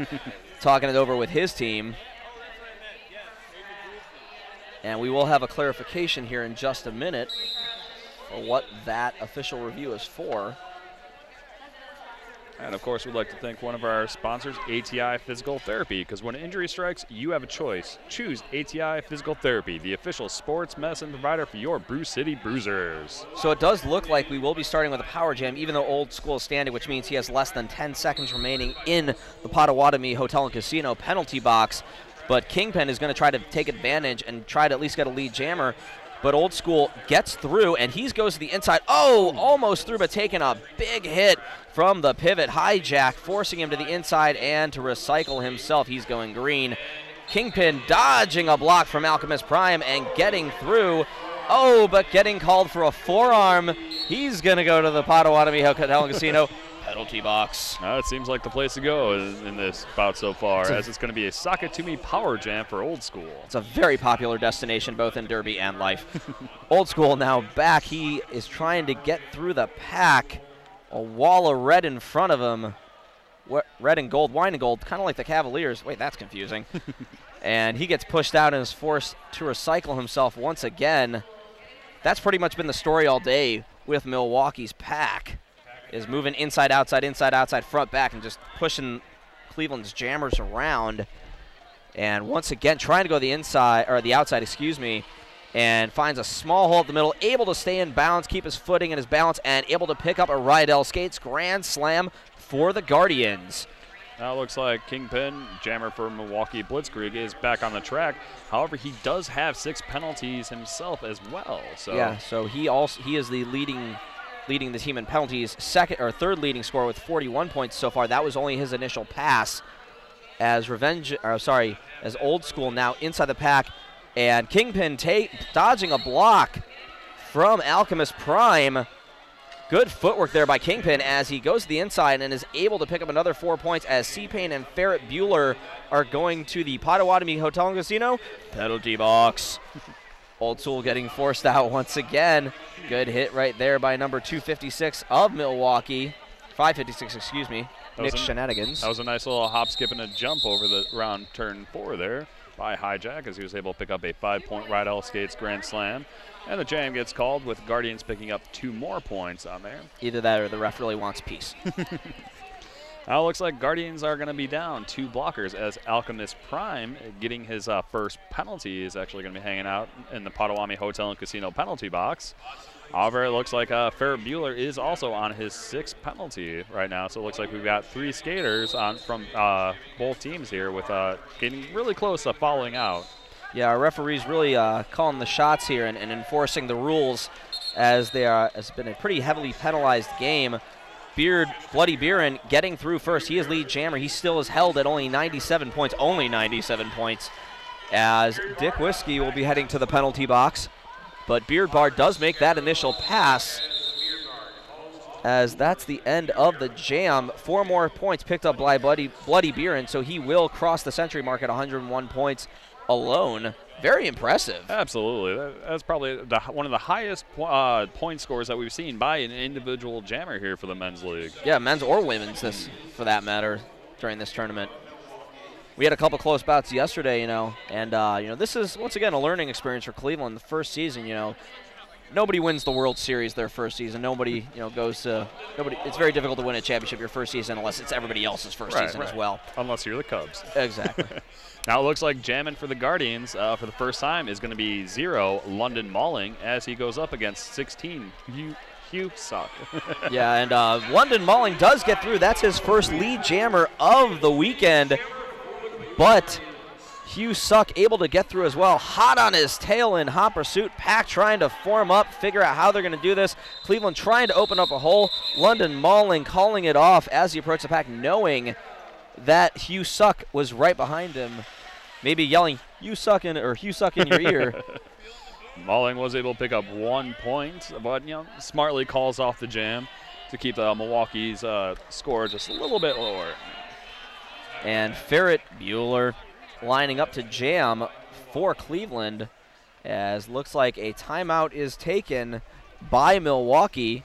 talking it over with his team. And we will have a clarification here in just a minute for what that official review is for. And, of course, we'd like to thank one of our sponsors, ATI Physical Therapy, because when injury strikes, you have a choice. Choose ATI Physical Therapy, the official sports medicine provider for your Brew City Bruisers. So it does look like we will be starting with a power jam, even though Old School is standing, which means he has less than 10 seconds remaining in the Potawatomi Hotel and Casino penalty box. But Kingpin is going to try to take advantage and try to at least get a lead jammer. But Old School gets through, and he goes to the inside. Oh, almost through, but taking a big hit from the pivot hijack, forcing him to the inside and to recycle himself. He's going green. Kingpin dodging a block from Alchemist Prime and getting through. Oh, but getting called for a forearm. He's going to go to the Potawatomi Hotel and Casino penalty box. It seems like the place to go in this bout so far, as it's going to be a socket to me power jam for Old School. It's a very popular destination both in Derby and life. Old School now back. He is trying to get through the pack. A wall of red in front of him. Red and gold, wine and gold, kind of like the Cavaliers. Wait, that's confusing. And he gets pushed out and is forced to recycle himself once again. That's pretty much been the story all day with Milwaukee's pack, is moving inside, outside, front, back, and just pushing Cleveland's jammers around. And once again, trying to go the inside, or the outside, excuse me, and finds a small hole at the middle, able to stay in bounds, keep his footing and his balance, and able to pick up a Rydell Skates grand slam for the Guardians. Now it looks like Kingpin, jammer for Milwaukee Blitzdkreig, is back on the track. However, he does have 6 penalties himself as well. So yeah, so he is the leading the team in penalties, third leading scorer with 41 points so far. That was only his initial pass. As Old School now inside the pack, and Kingpin dodging a block from Alchemist Prime. Good footwork there by Kingpin as he goes to the inside and is able to pick up another 4 points as C-Pain and Ferret Bueller are going to the Potawatomi Hotel and Casino penalty box. Old School getting forced out once again. Good hit right there by number 256 of Milwaukee. 556, excuse me. Nick Shenanigans. That was a nice little hop, skip, and a jump over the round turn 4 there by Hijack as he was able to pick up a 5-point Rydell Skates grand slam. And the jam gets called with Guardians picking up 2 more points on there. Either that or the ref really wants peace. Now it looks like Guardians are going to be down 2 blockers as Alchemist Prime, getting his first penalty, is actually going to be hanging out in the Potawatomi Hotel and Casino penalty box. However, it looks like Ferret Bueller is also on his 6th penalty right now. So it looks like we've got 3 skaters from both teams here with getting really close to following out. Yeah, our referees really calling the shots here and enforcing the rules as it's been a pretty heavily penalized game. Bloody Beerin getting through first. He is lead jammer. He still is held at only 97 points, as Dick Whiskey will be heading to the penalty box. But Beard Bar does make that initial pass, as that's the end of the jam. 4 more points picked up by Bloody Beerin, so he will cross the century mark at 101 points alone. Very impressive. Absolutely. That's probably one of the highest point scores that we've seen by an individual jammer here for the men's league. Yeah, men's or women's, for that matter, during this tournament. We had a couple close bouts yesterday, and this is once again a learning experience for Cleveland. The first season, nobody wins the World Series their first season. Nobody, goes to nobody. It's very difficult to win a championship your first season unless it's everybody else's first season as well. Unless you're the Cubs. Exactly. Now it looks like jamming for the Guardians for the first time is going to be 0 London Mauling as he goes up against 16 Hugh Suck. Yeah, and London Mauling does get through. That's his first lead jammer of the weekend. But Hugh Suck able to get through as well. Hot on his tail in hot pursuit. Pack trying to form up, figure out how they're going to do this. Cleveland trying to open up a hole. London Mauling calling it off as he approached the pack, knowing that Hugh Suck was right behind him. Maybe yelling, "You suckin'," or "Hugh Suck" in your ear. Mauling was able to pick up 1 point, but smartly calls off the jam to keep Milwaukee's score just a little bit lower. And Ferret Bueller lining up to jam for Cleveland, as looks like a timeout is taken by Milwaukee.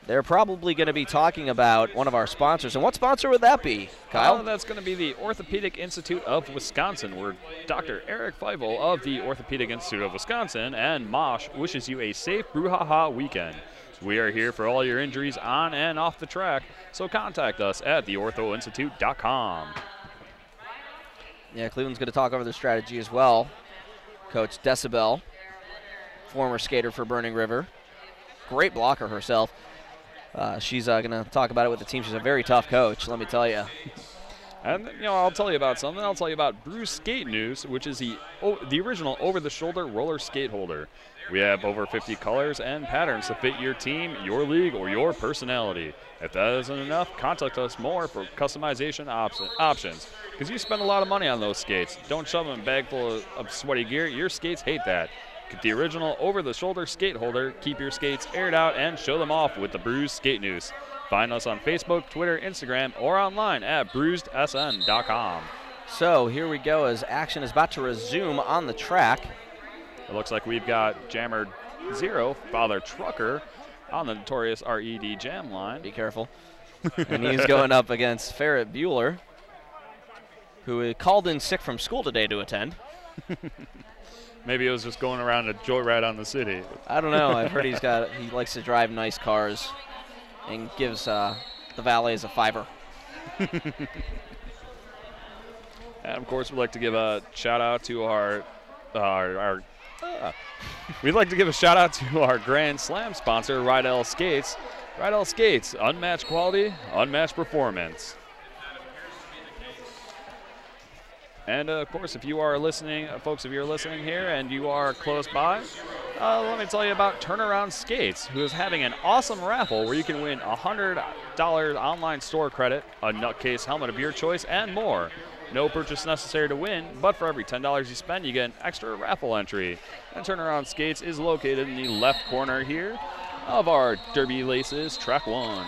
They're probably going to be talking about one of our sponsors. And what sponsor would that be, Kyle? That's going to be the Orthopedic Institute of Wisconsin, where Dr. Eric Feivel of the Orthopedic Institute of Wisconsin and Mosh wishes you a safe brouhaha weekend. We are here for all your injuries on and off the track, so contact us at theorthoinstitute.com. Yeah, Cleveland's going to talk over their strategy as well. Coach Decibel, former skater for Burning River, great blocker herself. She's going to talk about it with the team. She's a very tough coach, let me tell you. And, I'll tell you about something. I'll tell you about Bruce Skate News, which is the original over-the-shoulder roller skate holder. We have over 50 colors and patterns to fit your team, your league, or your personality. If that isn't enough, contact us more for customization options, because you spend a lot of money on those skates. Don't shove them in a bag full of sweaty gear. Your skates hate that. Get the original over-the-shoulder skate holder, keep your skates aired out, and show them off with the Bruce Skate News. Find us on Facebook, Twitter, Instagram, or online at bruisedsn.com. So here we go as action is about to resume on the track. It looks like we've got Jammer 0, Father Trucker, on the notorious RED jam line. Be careful. And he's going up against Ferret Bueller. who called in sick from school today to attend. Maybe it was just going around a joyride on the city. I don't know. I've heard he likes to drive nice cars and gives the valets a $5. And of course, we'd like to give a shout out to we'd like to give a shout out to our Grand Slam sponsor, Rydell Skates. Rydell Skates, unmatched quality, unmatched performance. And of course, if you are listening, folks, if you're listening here and you are close by, let me tell you about Turnaround Skates, who is having an awesome raffle where you can win $100 online store credit, a nutcase helmet of your choice, and more. No purchase necessary to win, but for every $10 you spend, you get an extra raffle entry. And Turnaround Skates is located in the left corner here of our Derby Laces Track 1.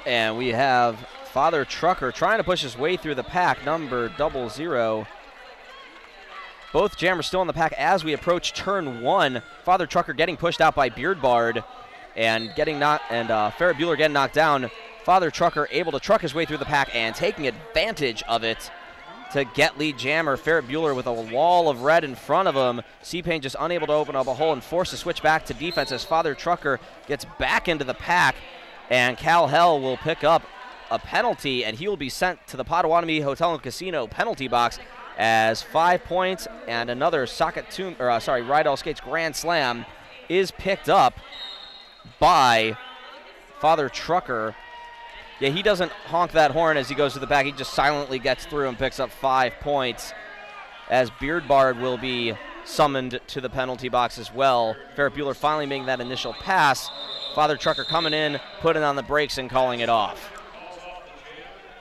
And we have Father Trucker trying to push his way through the pack, number 00. Both jammers still in the pack as we approach turn 1. Father Trucker getting pushed out by Beardbard and Ferret Bueller getting knocked down. Father Trucker able to truck his way through the pack and taking advantage of it to get lead jammer Ferret Bueller with a wall of red in front of him. C-Pain just unable to open up a hole and forced to switch back to defense as Father Trucker gets back into the pack, and Cal Hell will pick up a penalty, and he will be sent to the Potawatomi Hotel and Casino penalty box as 5 points and another Rydell Skates Grand Slam is picked up by Father Trucker. Yeah, he doesn't honk that horn as he goes to the back. He just silently gets through and picks up 5 points as Beardbard will be summoned to the penalty box as well. Ferret Bueller finally making that initial pass. Father Trucker coming in, putting on the brakes and calling it off.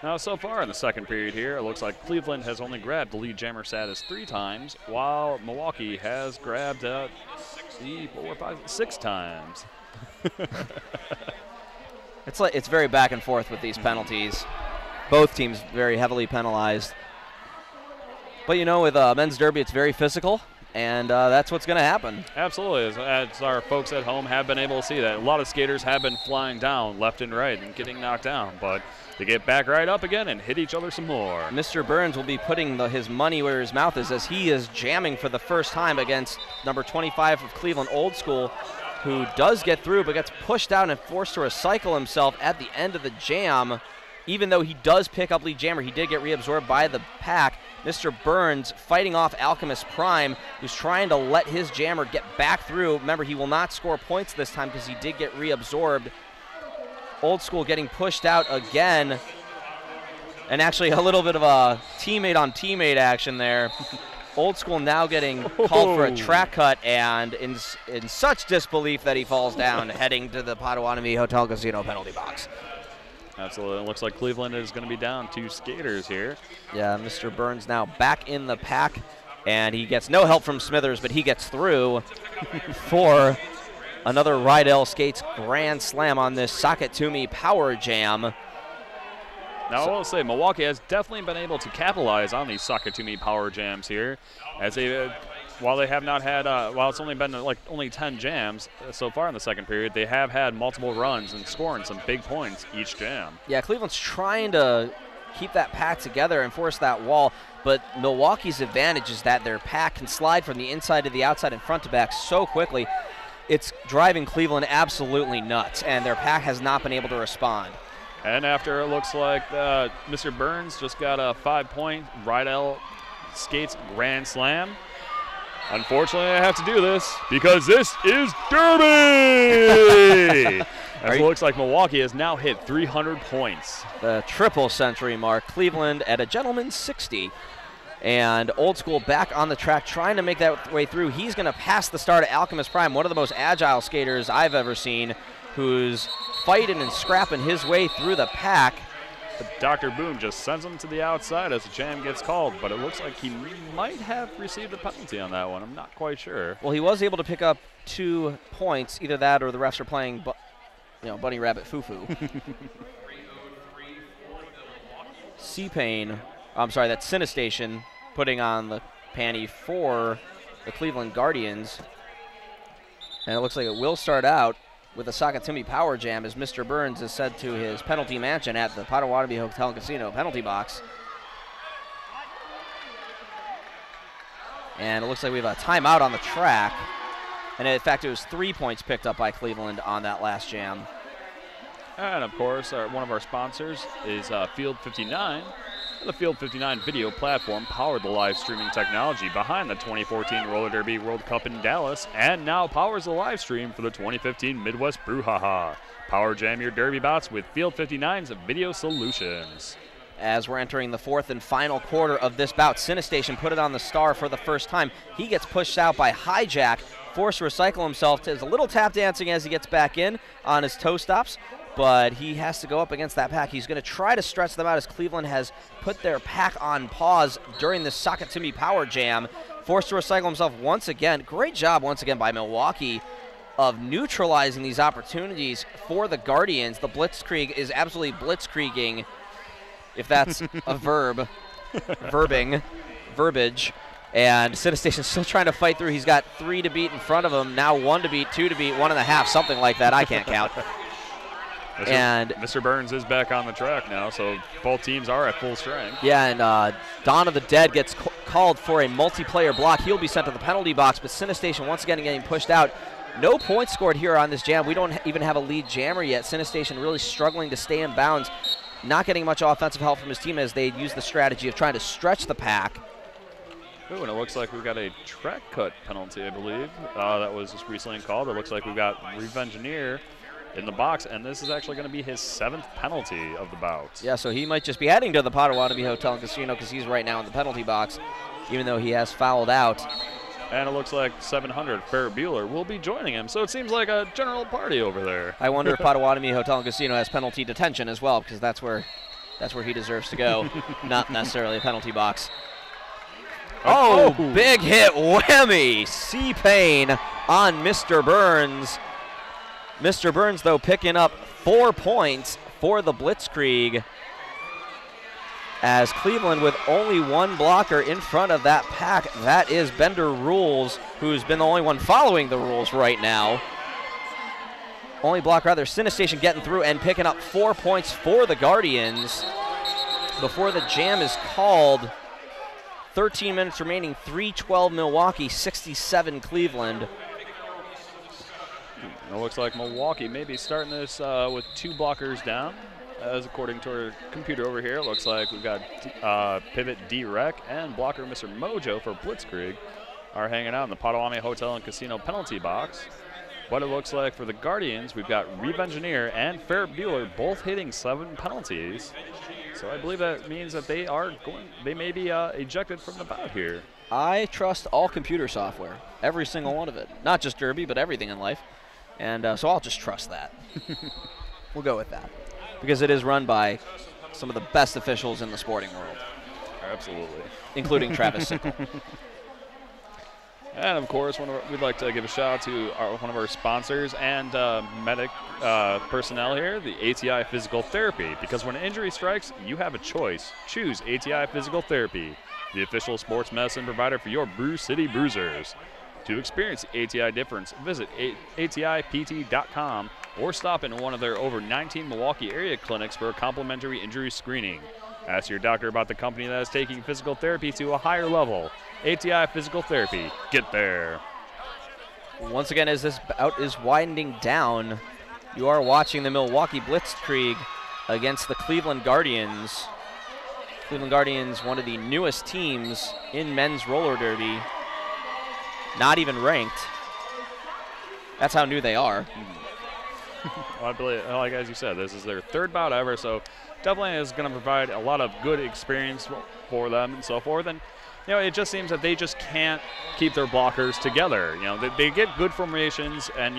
Now, so far in the second period here, it looks like Cleveland has only grabbed the lead jammer status 3 times, while Milwaukee has grabbed 6 times. It's very back and forth with these penalties. Both teams very heavily penalized. But with men's derby, it's very physical, and that's what's going to happen. Absolutely, as our folks at home have been able to see that. A lot of skaters have been flying down left and right and getting knocked down, but they get back right up again and hit each other some more. Mr. Burns will be putting his money where his mouth is as he is jamming for the first time against number 25 of Cleveland Old School, who does get through but gets pushed out and forced to recycle himself at the end of the jam. Even though he does pick up lead jammer, he did get reabsorbed by the pack. Mr. Burns fighting off Alchemist Prime, who's trying to let his jammer get back through. Remember, he will not score points this time because he did get reabsorbed. Old School getting pushed out again. And actually a little bit of a teammate on teammate action there. Old School now getting called for a track cut, and in such disbelief that he falls down, heading to the Potawatomi Hotel Casino penalty box. Absolutely. It looks like Cleveland is going to be down 2 skaters here. Yeah, Mr. Burns now back in the pack, and he gets no help from Smithers, but he gets through for another Rydell Skates Grand Slam on this Sakatumi Power Jam. Now, I will say, Milwaukee has definitely been able to capitalize on these Sakatumi Power Jams here, as while they have not had, while it's only been only 10 jams so far in the second period, they have had multiple runs and scoring some big points each jam. Yeah, Cleveland's trying to keep that pack together and force that wall, but Milwaukee's advantage is that their pack can slide from the inside to the outside and front to back so quickly. It's driving Cleveland absolutely nuts, and their pack has not been able to respond. And after it looks like Mr. Burns just got a 5-point Rydell Skates Grand Slam. Unfortunately, I have to do this because this is Derby! As it looks like Milwaukee has now hit 300 points. The triple century mark. Cleveland at a gentleman's 60. And Old School back on the track trying to make that way through. He's going to pass the star to Alchemist Prime, one of the most agile skaters I've ever seen, who's fighting and scrapping his way through the pack. But Dr. Boom just sends him to the outside as the jam gets called, but it looks like he might have received a penalty on that one. I'm not quite sure. Well, he was able to pick up 2 points. Either that or the refs are playing Bunny Rabbit Foo-Foo. C-Pain, that's Cinestation putting on the panty for the Cleveland Guardians. And it looks like it will start out with a Sakatumi Power Jam as Mr. Burns is sent to his penalty mansion at the Potawatomi Hotel and Casino penalty box. And it looks like we have a timeout on the track. And in fact, it was 3 points picked up by Cleveland on that last jam. And of course, one of our sponsors is Field 59. The Field 59 video platform powered the live streaming technology behind the 2014 Roller Derby World Cup in Dallas, and now powers the live stream for the 2015 Midwest Brouhaha. Power jam your derby bots with Field 59's video solutions. As we're entering the fourth and final quarter of this bout, Cinestation put it on the star for the first time. He gets pushed out by Hijack, forced to recycle himself. There's a little tap dancing as he gets back in on his toe stops, but he has to go up against that pack. He's going to try to stretch them out as Cleveland has put their pack on pause during the Sock It To Me power jam. Forced to recycle himself once again. Great job once again by Milwaukee of neutralizing these opportunities for the Guardians. The Blitzdkreig is absolutely blitzkrieging, if that's a verb, verbiage. And Cinestation's still trying to fight through. He's got 3 to beat in front of him. Now 1 to beat, 2 to beat, 1.5, something like that. I can't count. And Mr. Burns is back on the track now, so both teams are at full strength. Yeah, and Dawn of the Dead gets called for a multiplayer block. He'll be sent to the penalty box, but Cinestation once again getting pushed out. No points scored here on this jam. We don't even have a lead jammer yet. Cinestation really struggling to stay in bounds, not getting much offensive help from his team as they use the strategy of trying to stretch the pack. Ooh, and it looks like we've got a track cut penalty, I believe. That was just recently called. It looks like we've got Revengineer in the box, and this is actually going to be his 7th penalty of the bout. Yeah, so he might just be heading to the Potawatomi Hotel and Casino because he's right now in the penalty box, even though he has fouled out. And it looks like 700 Ferret Bueller will be joining him, so it seems like a general party over there. I wonder if Potawatomi Hotel and Casino has penalty detention as well, because that's where he deserves to go, not necessarily a penalty box. Oh, big hit, whammy, C-Pain on Mr. Burns. Mr. Burns, though, picking up 4 points for the Blitzdkreig, as Cleveland with only 1 blocker in front of that pack. That is Bender Rules, who's been the only one following the rules right now. Only block, rather, Cinestation getting through and picking up 4 points for the Guardians before the jam is called. 13 minutes remaining, 3-12 Milwaukee, 67 Cleveland. It looks like Milwaukee may be starting this with 2 blockers down. As according to our computer over here, it looks like we've got Pivot D-Rec and blocker Mr. Mojo for Blitzdkreig are hanging out in the Potawatomi Hotel and Casino penalty box. But it looks like for the Guardians, we've got Revengineer and Ferret Bueller both hitting 7 penalties. So I believe that means that they may be ejected from the bout here. I trust all computer software, every single one of it. Not just Derby, but everything in life. And so I'll just trust that. We'll go with that, because it is run by some of the best officials in the sporting world. Absolutely. Including Travis Sickle. And of course, we'd like to give a shout out to one of our sponsors and medic personnel here, the ATI Physical Therapy. Because when an injury strikes, you have a choice. Choose ATI Physical Therapy, the official sports medicine provider for your Brew City Bruisers. To experience the ATI difference, visit ATIPT.com or stop in one of their over 19 Milwaukee area clinics for a complimentary injury screening. Ask your doctor about the company that is taking physical therapy to a higher level. ATI Physical Therapy. Get there. Once again, as this bout is winding down, you are watching the Milwaukee Blitzdkreig against the Cleveland Guardians. Cleveland Guardians, one of the newest teams in men's roller derby. Not even ranked. That's how new they are. Well, I believe, like as you said, this is their 3rd bout ever, so definitely is going to provide a lot of good experience for them and so forth. And it just seems that they just can't keep their blockers together. They get good formations, and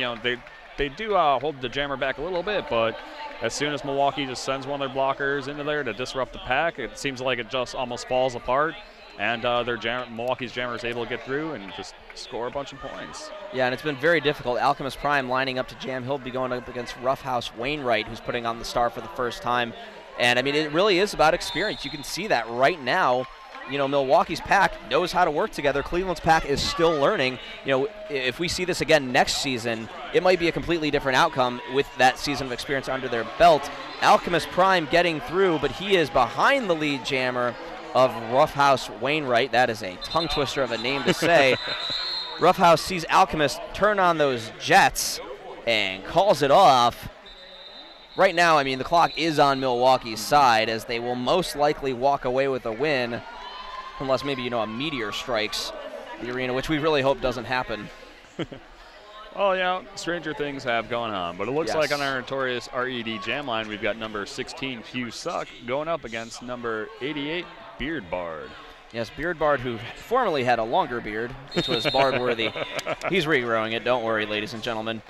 they do hold the jammer back a little bit, but as soon as Milwaukee just sends one of their blockers into there to disrupt the pack, it seems like it just almost falls apart. And Milwaukee's jammer is able to get through and just score a bunch of points. Yeah, and it's been very difficult. Alchemist Prime lining up to jam. He'll be going up against Roughhouse Wainwright, who's putting on the star for the first time. And, I mean, it really is about experience. You can see that right now. Milwaukee's pack knows how to work together. Cleveland's pack is still learning. If we see this again next season, it might be a completely different outcome with that season of experience under their belt. Alchemist Prime getting through, but he is behind the lead jammer of Roughhouse Wainwright. That is a tongue twister of a name to say. Roughhouse sees Alchemist turn on those jets and calls it off. Right now, I mean, the clock is on Milwaukee's side, as they will most likely walk away with a win, unless maybe, you know, a meteor strikes the arena, which we really hope doesn't happen. Oh, yeah, stranger things have gone on. But it looks Yes. like on our notorious RED jam line, we've got number 16, Hugh Suck, going up against number 88, Beard Bard. Yes, Beard Bard, who formerly had a longer beard, which was Bard-worthy. He's regrowing it, don't worry, ladies and gentlemen.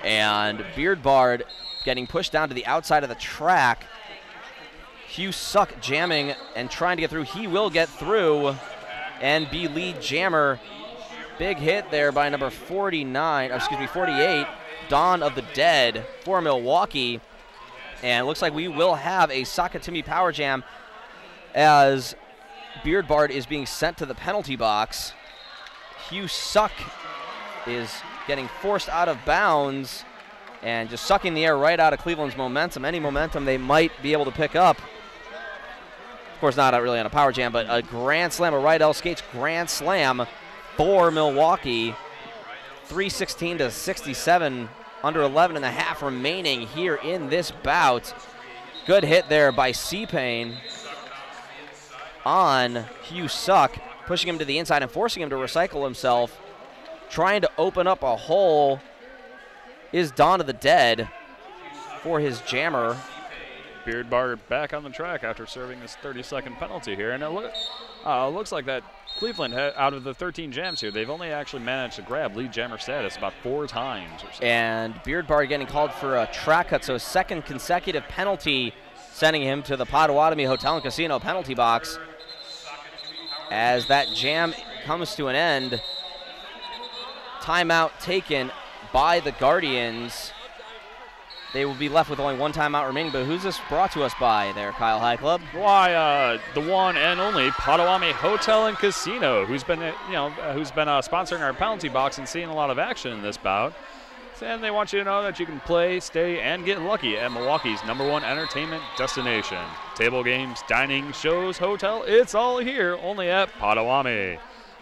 And Beard Bard getting pushed down to the outside of the track. Hugh Suck jamming and trying to get through. He will get through and be lead jammer. Big hit there by number 48, Dawn of the Dead for Milwaukee. And it looks like we will have a Sakatimi Power Jam as Beard Bard is being sent to the penalty box. Hugh Suck is getting forced out of bounds and just sucking the air right out of Cleveland's momentum. Any momentum they might be able to pick up. Of course, not really on a power jam, but a grand slam, a Rydell Skates grand slam for Milwaukee. 3:16 to 67, under 11 and a half remaining here in this bout. Good hit there by C-Pain on Hugh Suck, pushing him to the inside and forcing him to recycle himself. Trying to open up a hole is Dawn of the Dead for his jammer. Beard Bard back on the track after serving his 30-second penalty here. And it looks like that Cleveland, out of the 13 jams here, they've only actually managed to grab lead jammer status about 4 times or so. And Beard Bard getting called for a track cut, so a second consecutive penalty, sending him to the Potawatomi Hotel and Casino penalty box. As that jam comes to an end, timeout taken by the Guardians. They will be left with only one timeout remaining, but who's this brought to us by there, Kyle High Club? Why, the one and only Potawatomi Hotel and Casino, who's been sponsoring our penalty box and seeing a lot of action in this bout. And they want you to know that you can play, stay, and get lucky at Milwaukee's #1 entertainment destination. Table games, dining, shows, hotel, it's all here, only at Potawatomi.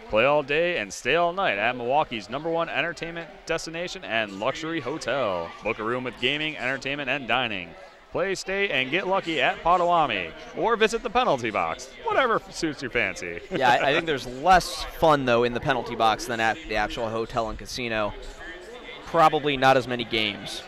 Play all day and stay all night at Milwaukee's #1 entertainment destination and luxury hotel. Book a room with gaming, entertainment, and dining. Play, stay, and get lucky at Potawatomi. Or visit the penalty box. Whatever suits your fancy. Yeah, I think there's less fun, though, in the penalty box than at the actual hotel and casino. Probably not as many games.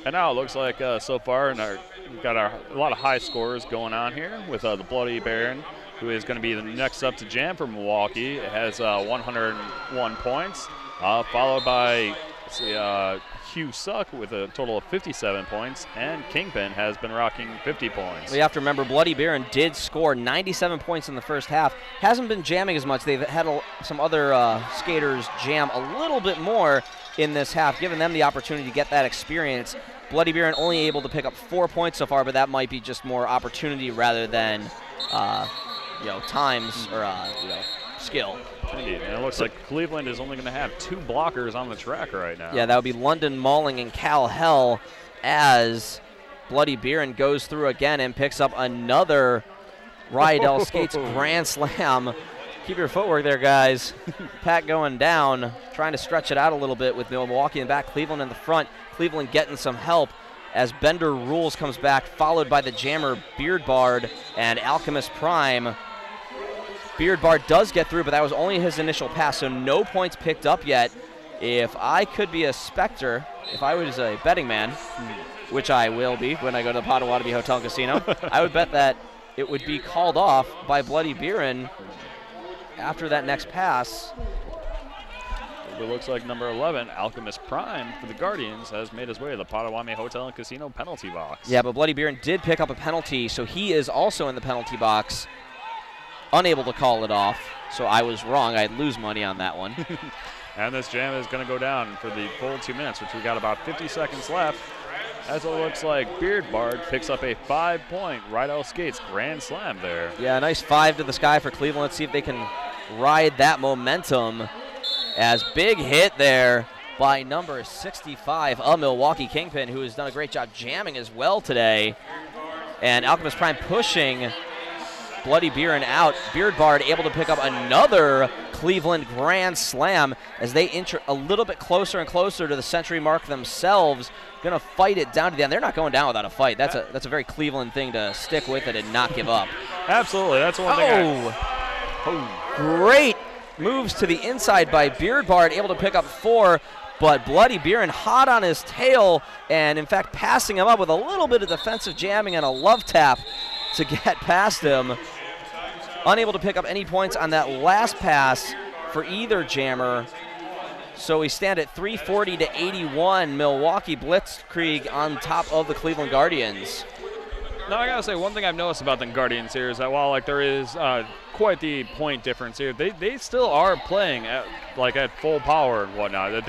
And now it looks like so far we've got a lot of high scores going on here with the Bloody Baron, who is going to be the next up to jam for Milwaukee. It has 101 points, followed by Hugh Suck with a total of 57 points, and Kingpin has been rocking 50 points. We have to remember Bloody Baron did score 97 points in the first half. Hasn't been jamming as much. They've had some other skaters jam a little bit more in this half, giving them the opportunity to get that experience. Bloody Baron only able to pick up 4 points so far, but that might be just more opportunity rather than times or skill. Indeed, and it looks like Cleveland is only going to have 2 blockers on the track right now. Yeah, that would be London Malling and Cal Hell, as Bloody Baron goes through again and picks up another Rydell Skates grand slam. Keep your footwork there, guys. Pat going down, trying to stretch it out a little bit with Milwaukee in the back, Cleveland in the front. Cleveland getting some help as Bender Rules comes back, followed by the jammer Beard Bard and Alchemist Prime. Beard Bard does get through, but that was only his initial pass, so no points picked up yet. If I could be a specter, if I was a betting man, which I will be when I go to the Potawatomi Hotel and Casino, I would bet that it would be called off by Bloody Baron after that next pass. It looks like number 11, Alchemist Prime for the Guardians, has made his way to the Potawatomi Hotel and Casino penalty box. Yeah, but Bloody Baron did pick up a penalty, so he is also in the penalty box, unable to call it off. So I was wrong. I'd lose money on that one. And this jam is going to go down for the full 2 minutes, which we got about 50 seconds left. As it looks like Beard Bard picks up a 5-point Rydell Skates grand slam there. Yeah, a nice 5 to the sky for Cleveland. Let's see if they can ride that momentum. As big hit there by number 65 of Milwaukee, Kingpin, who has done a great job jamming as well today. And Alchemist Prime pushing Bloody Beerin out. Beardbard able to pick up another Cleveland grand slam as they inch a little bit closer and closer to the century mark themselves. Going to fight it down to the end. They're not going down without a fight. That's a very Cleveland thing to stick with it and not give up. Absolutely. That's one thing. Great moves to the inside by Beardbard, able to pick up 4. But Bloody Beerin hot on his tail and, in fact, passing him up with a little bit of defensive jamming and a love tap to get past him. Unable to pick up any points on that last pass for either jammer. So we stand at 340 to 81. Milwaukee Blitzdkreig on top of the Cleveland Guardians. Now, I got to say, one thing I've noticed about the Guardians here is that while there is quite the point difference here, they still are playing at full power and whatnot. That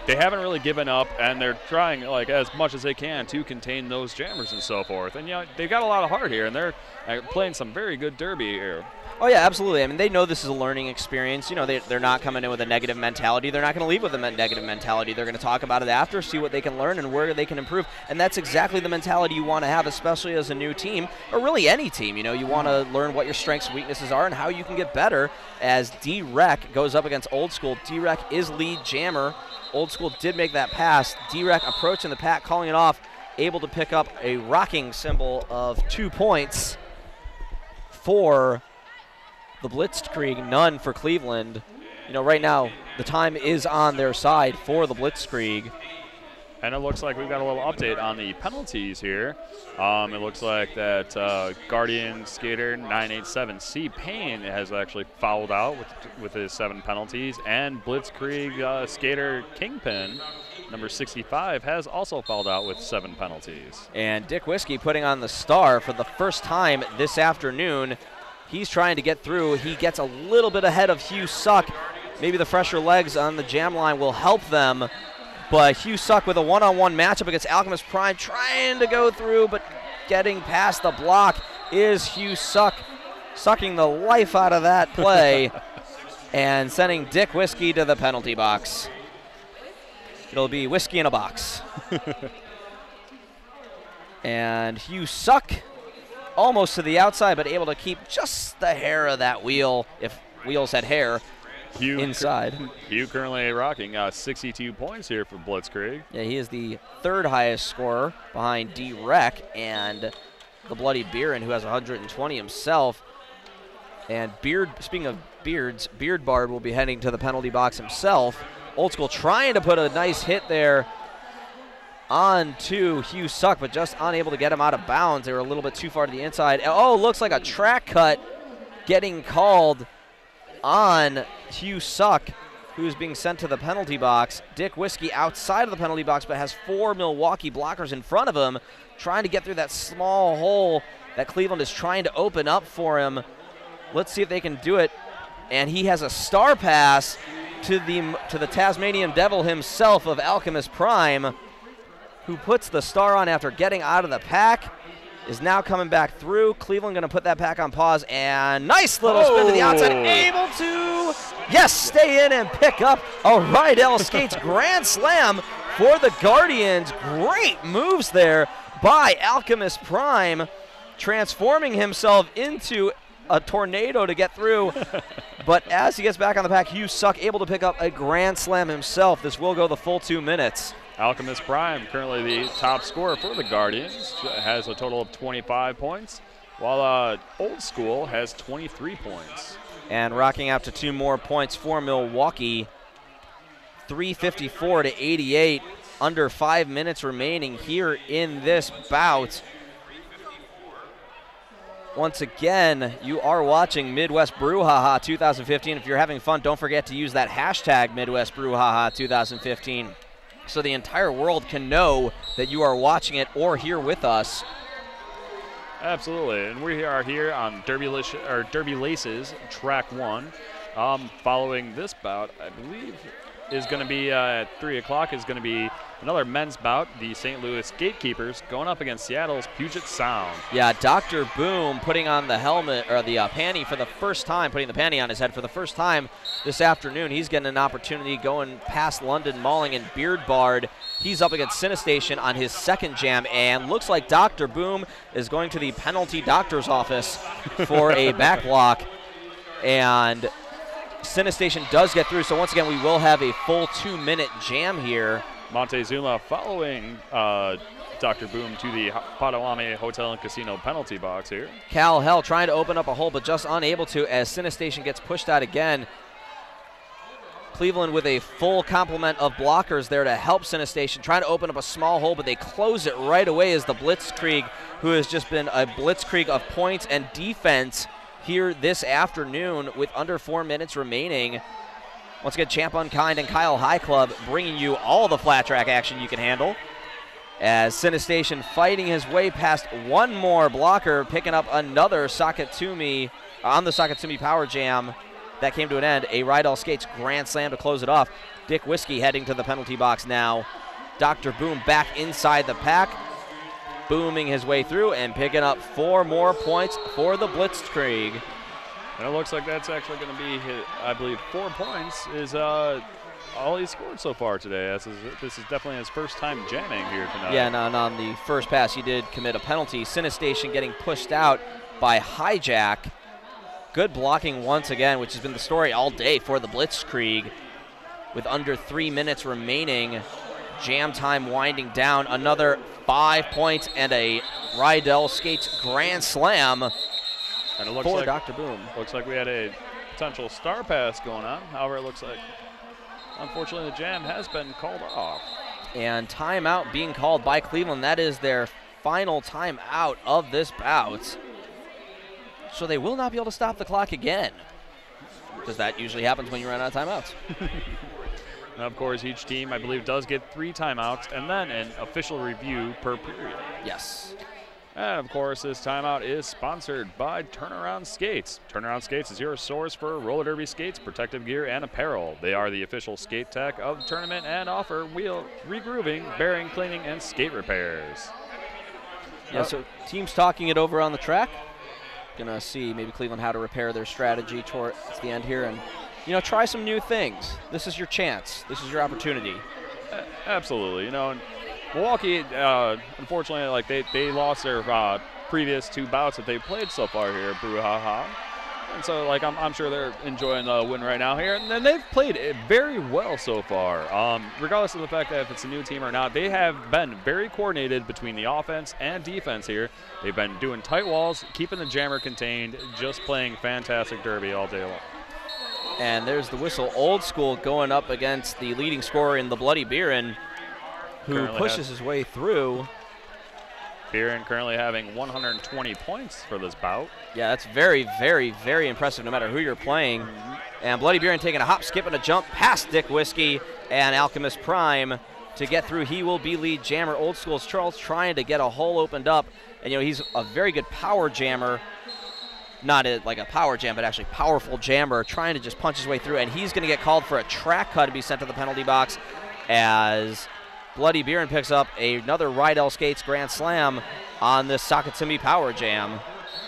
they haven't really given up, and they're trying as much as they can to contain those jammers and so forth. And they've got a lot of heart here, and they're playing some very good derby here. Oh, yeah, absolutely. I mean, they know this is a learning experience. They're not coming in with a negative mentality. They're not going to leave with a negative mentality. They're going to talk about it after, see what they can learn and where they can improve. And that's exactly the mentality you want to have, especially as a new team, or really any team. You want to learn what your strengths and weaknesses are and how you can get better. As D-Rec goes up against Old School, D-Rec is lead jammer. Old School did make that pass. D-Rec approaching the pack, calling it off, able to pick up a rocking symbol of 2 points for the Blitzdkreig, none for Cleveland. Right now, the time is on their side for the Blitzdkreig. And it looks like we've got a little update on the penalties here. It looks like that Guardian skater 987C Payne has actually fouled out with his 7 penalties, and Blitzdkreig skater Kingpin, number 65, has also fouled out with 7 penalties. And Dick Whiskey putting on the star for the first time this afternoon. He's trying to get through. He gets a little bit ahead of Hugh Suck. Maybe the fresher legs on the jam line will help them. But Hugh Suck with a one-on-one matchup against Alchemist Prime, trying to go through, but getting past the block is Hugh Suck, sucking the life out of that play and sending Dick Whiskey to the penalty box. It'll be whiskey in a box. And Hugh Suck almost to the outside, but able to keep just the hair of that wheel, if wheels had hair, inside. Hugh currently rocking 62 points here for Blitzdkreig. Yeah, he is the 3rd highest scorer behind D-Rec and the Bloody Beerin, who has 120 himself. And speaking of beards, Beardbard will be heading to the penalty box himself. Old School trying to put a nice hit there on to Hugh Suck, but just unable to get him out of bounds. They were a little bit too far to the inside. Oh, looks like a track cut getting called on Hugh Suck, who's being sent to the penalty box. Dick Whiskey outside of the penalty box, but has 4 Milwaukee blockers in front of him, trying to get through that small hole that Cleveland is trying to open up for him. Let's see if they can do it. And he has a star pass to the Tasmanian Devil himself of Alchemist Prime, who puts the star on after getting out of the pack, is now coming back through. Cleveland going to put that pack on pause, and nice little spin to the outside, able to, yes, stay in and pick up a Rydell Skates grand slam for the Guardians. Great moves there by Alchemist Prime, transforming himself into a tornado to get through. But as he gets back on the pack, Hugh Suck able to pick up a grand slam himself. This will go the full 2 minutes. Alchemist Prime, currently the top scorer for the Guardians, has a total of 25 points, while Old School has 23 points. And rocking out to 2 more points for Milwaukee, 354 to 88, under 5 minutes remaining here in this bout. Once again, you are watching Midwest Brouhaha 2015. If you're having fun, don't forget to use that hashtag Midwest Brouhaha 2015. So the entire world can know that you are watching it or here with us. Absolutely, and we are here on Derby Laces, Track 1. Following this bout, I believe, is going to be at 3 o'clock, is going to be another men's bout, the St. Louis Gatekeepers going up against Seattle's Puget Sound. Yeah, Dr. Boom putting on the helmet, or the panty for the first time, putting the panty on his head for the first time this afternoon. He's getting an opportunity going past London Mauling, and Beardbard He's up against Cinestation on his second jam, and looks like Dr. Boom is going to the penalty doctor's office for a back block. And Cinestation does get through, so once again, we will have a full 2-minute jam here. Montezuma following Dr. Boom to the Potawatomi Hotel and Casino penalty box here. Cal Hell trying to open up a hole, but just unable to as Cinestation gets pushed out again. Cleveland with a full complement of blockers there to help Cinestation, trying to open up a small hole, but they close it right away as the Blitzdkreig, who has just been a Blitzdkreig of points and defense here this afternoon with under 4 minutes remaining. Once again, Champ Unkind and Kyle High Club bringing you all the flat track action you can handle. As Cinestation fighting his way past one more blocker, picking up another Sakatumi on the Sakatumi Power Jam. That came to an end. A Rydell Skates grand slam to close it off. Dick Whiskey heading to the penalty box now. Dr. Boom back inside the pack, booming his way through and picking up 4 more points for the Blitzdkreig. And it looks like that's actually going to be, I believe, 4 points is all he's scored so far today. This is definitely his first time jamming here tonight. Yeah, and on the first pass, he did commit a penalty. Cinestation getting pushed out by Hijack. Good blocking once again, which has been the story all day for the Blitzdkreig. With under 3 minutes remaining, jam time winding down. Another 5 points and a Rydell Skates grand slam and it looks for like Dr. Boom. Looks like we had a potential star pass going on. However, it looks like, unfortunately, the jam has been called off. And timeout being called by Cleveland. That is their final timeout of this bout. So they will not be able to stop the clock again, because that usually happens when you run out of timeouts. And of course, each team, I believe, does get 3 timeouts and then an official review per period. Yes. And of course, this timeout is sponsored by Turnaround Skates. Turnaround Skates is your source for roller derby skates, protective gear, and apparel. They are the official skate tech of the tournament and offer wheel regrooving, bearing cleaning, and skate repairs. Yeah, so teams talking it over on the track. Gonna see maybe Cleveland how to repair their strategy towards the end here, and try some new things. This is your chance. This is your opportunity. Absolutely. And Milwaukee, unfortunately, like they lost their previous 2 bouts that they played so far here at Brouhaha. And so, like, I'm sure they're enjoying the win right now here. And then they've played it very well so far. Regardless of the fact that if it's a new team or not, they have been very coordinated between the offense and defense here. They've been doing tight walls, keeping the jammer contained, just playing fantastic derby all day long. And there's the whistle. Old School going up against the leading scorer in the Bloody Beerin, who Currently pushes his way through. Beerin currently having 120 points for this bout. Yeah, that's very, very, very impressive no matter who you're playing. And Bloody Beerin taking a hop, skip, and a jump past Dick Whiskey and Alchemist Prime to get through. He will be lead jammer. Old School's Charles trying to get a hole opened up. And, he's a very good power jammer. Not like a power jam, but actually powerful jammer, trying to just punch his way through. And he's going to get called for a track cut to be sent to the penalty box as Bloody Beerin picks up another Rydell Skates grand slam on this Sakatumi Power Jam.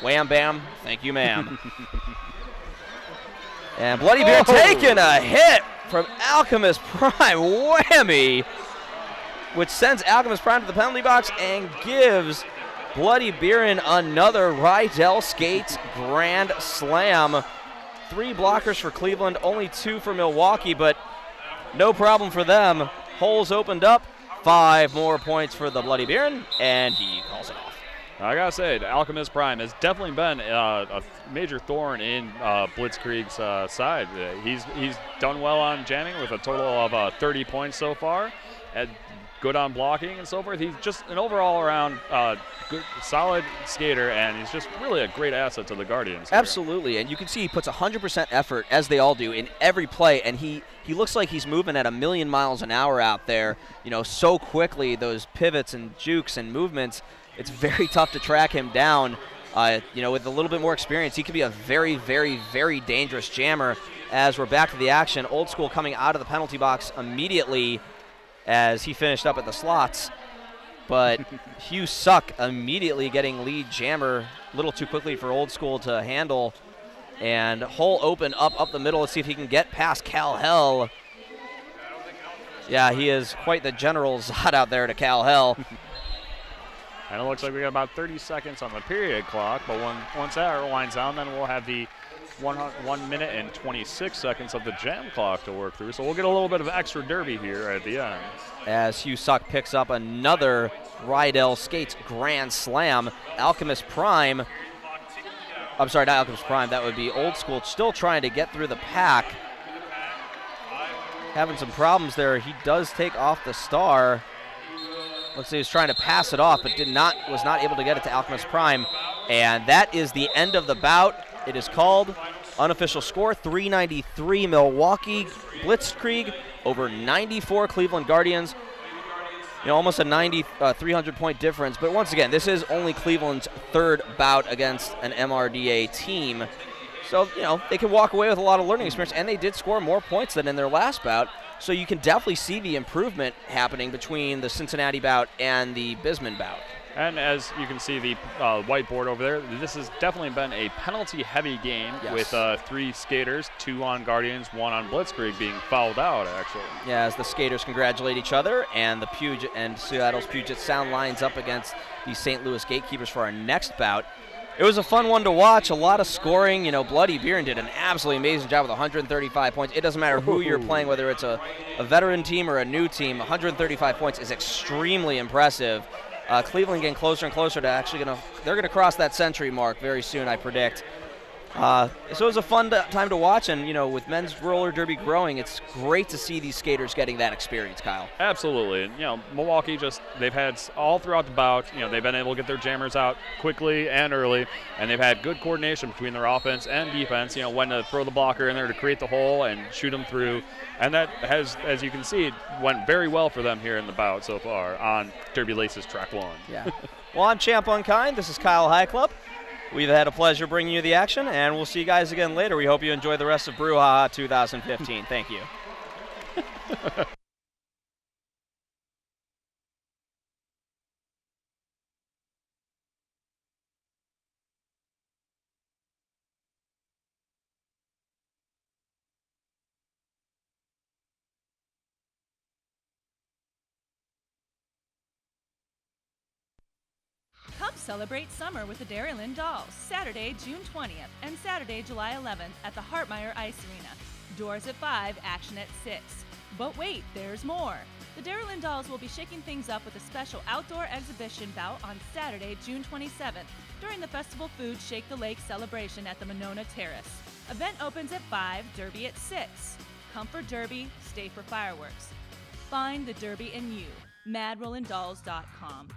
Wham, bam, thank you, ma'am. And Bloody Beerin taking a hit from Alchemist Prime. Whammy! Which sends Alchemist Prime to the penalty box and gives Bloody Beerin another Rydell Skates grand slam. 3 blockers for Cleveland, only 2 for Milwaukee, but no problem for them. Holes opened up. 5 more points for the Bloody Beerin, and he calls it off. I gotta say, the Alchemist Prime has definitely been a major thorn in Blitzdkreig's side. He's done well on jamming with a total of 30 points so far. Good on blocking and so forth. He's just an overall around good, solid skater, and he's just really a great asset to the Guardians here. Absolutely, and you can see he puts 100% effort, as they all do, in every play, and he looks like he's moving at 1,000,000 miles an hour out there, so quickly, those pivots and jukes and movements. It's very tough to track him down. With a little bit more experience, he could be a very, very, very dangerous jammer. As we're back to the action, Old School coming out of the penalty box immediately as he finished up at the slots. But Hugh Suck immediately getting lead jammer a little too quickly for Old School to handle. And hole open up the middle. Let's see if he can get past Cal Hell. Yeah, he is quite the general Zod out there to Cal Hell. And it looks like we got about 30 seconds on the period clock, but once that winds down, then we'll have the 1 minute and 26 seconds of the jam clock to work through. So we'll get a little bit of extra derby here at the end. As Hugh Suck picks up another Rydell Skates Grand Slam. Alchemist Prime, I'm sorry, not Alchemist Prime, that would be Old School, still trying to get through the pack. Having some problems there. He does take off the star. Looks like he was trying to pass it off, but was not able to get it to Alchemist Prime. And that is the end of the bout. It is called. Unofficial score, 393 Milwaukee Blitzdkreig over 94 Cleveland Guardians. You know, almost a 300-point difference. But once again, this is only Cleveland's third bout against an MRDA team. So, you know, they can walk away with a lot of learning experience, and they did score more points than in their last bout. So you can definitely see the improvement happening between the Cincinnati bout and the Bisman bout. And as you can see the whiteboard over there, this has definitely been a penalty-heavy game. Yes. With 3 skaters, 2 on Guardians, 1 on Blitzdkreig being fouled out, actually. Yeah, as the skaters congratulate each other, and the Puget and Seattle's Puget Sound lines up against the St. Louis Gatekeepers for our next bout. It was a fun one to watch, a lot of scoring. You know, Bloody Beerin did an absolutely amazing job with 135 points. It doesn't matter who you're playing, whether it's a veteran team or a new team, 135 points is extremely impressive. Cleveland getting closer and closer to actually they're going to cross that century mark very soon, I predict. So it was a fun time to watch, and you know, with men's roller derby growing, it's great to see these skaters getting that experience, Kyle. Absolutely. And, you know, Milwaukee they've had all throughout the bout, you know, they've been able to get their jammers out quickly and early, and they've had good coordination between their offense and defense, you know, when to throw the blocker in there to create the hole and shoot them through. And that has, as you can see, went very well for them here in the bout so far on Derby Laces Track 1. Yeah. Well, I'm Champ Unkind. This is Kyle Highclub. We've had a pleasure bringing you the action, and we'll see you guys again later. We hope you enjoy the rest of Brouhaha 2015. Thank you. Come celebrate summer with the Dairyland Dolls, Saturday, June 20th and Saturday, July 11th at the Hartmeyer Ice Arena. Doors at 5, action at 6. But wait, there's more. The Dairyland Dolls will be shaking things up with a special outdoor exhibition bout on Saturday, June 27th during the Festival Food Shake the Lake celebration at the Monona Terrace. Event opens at 5, derby at 6. Come for derby, stay for fireworks. Find the derby in you. MadRollandDolls.com.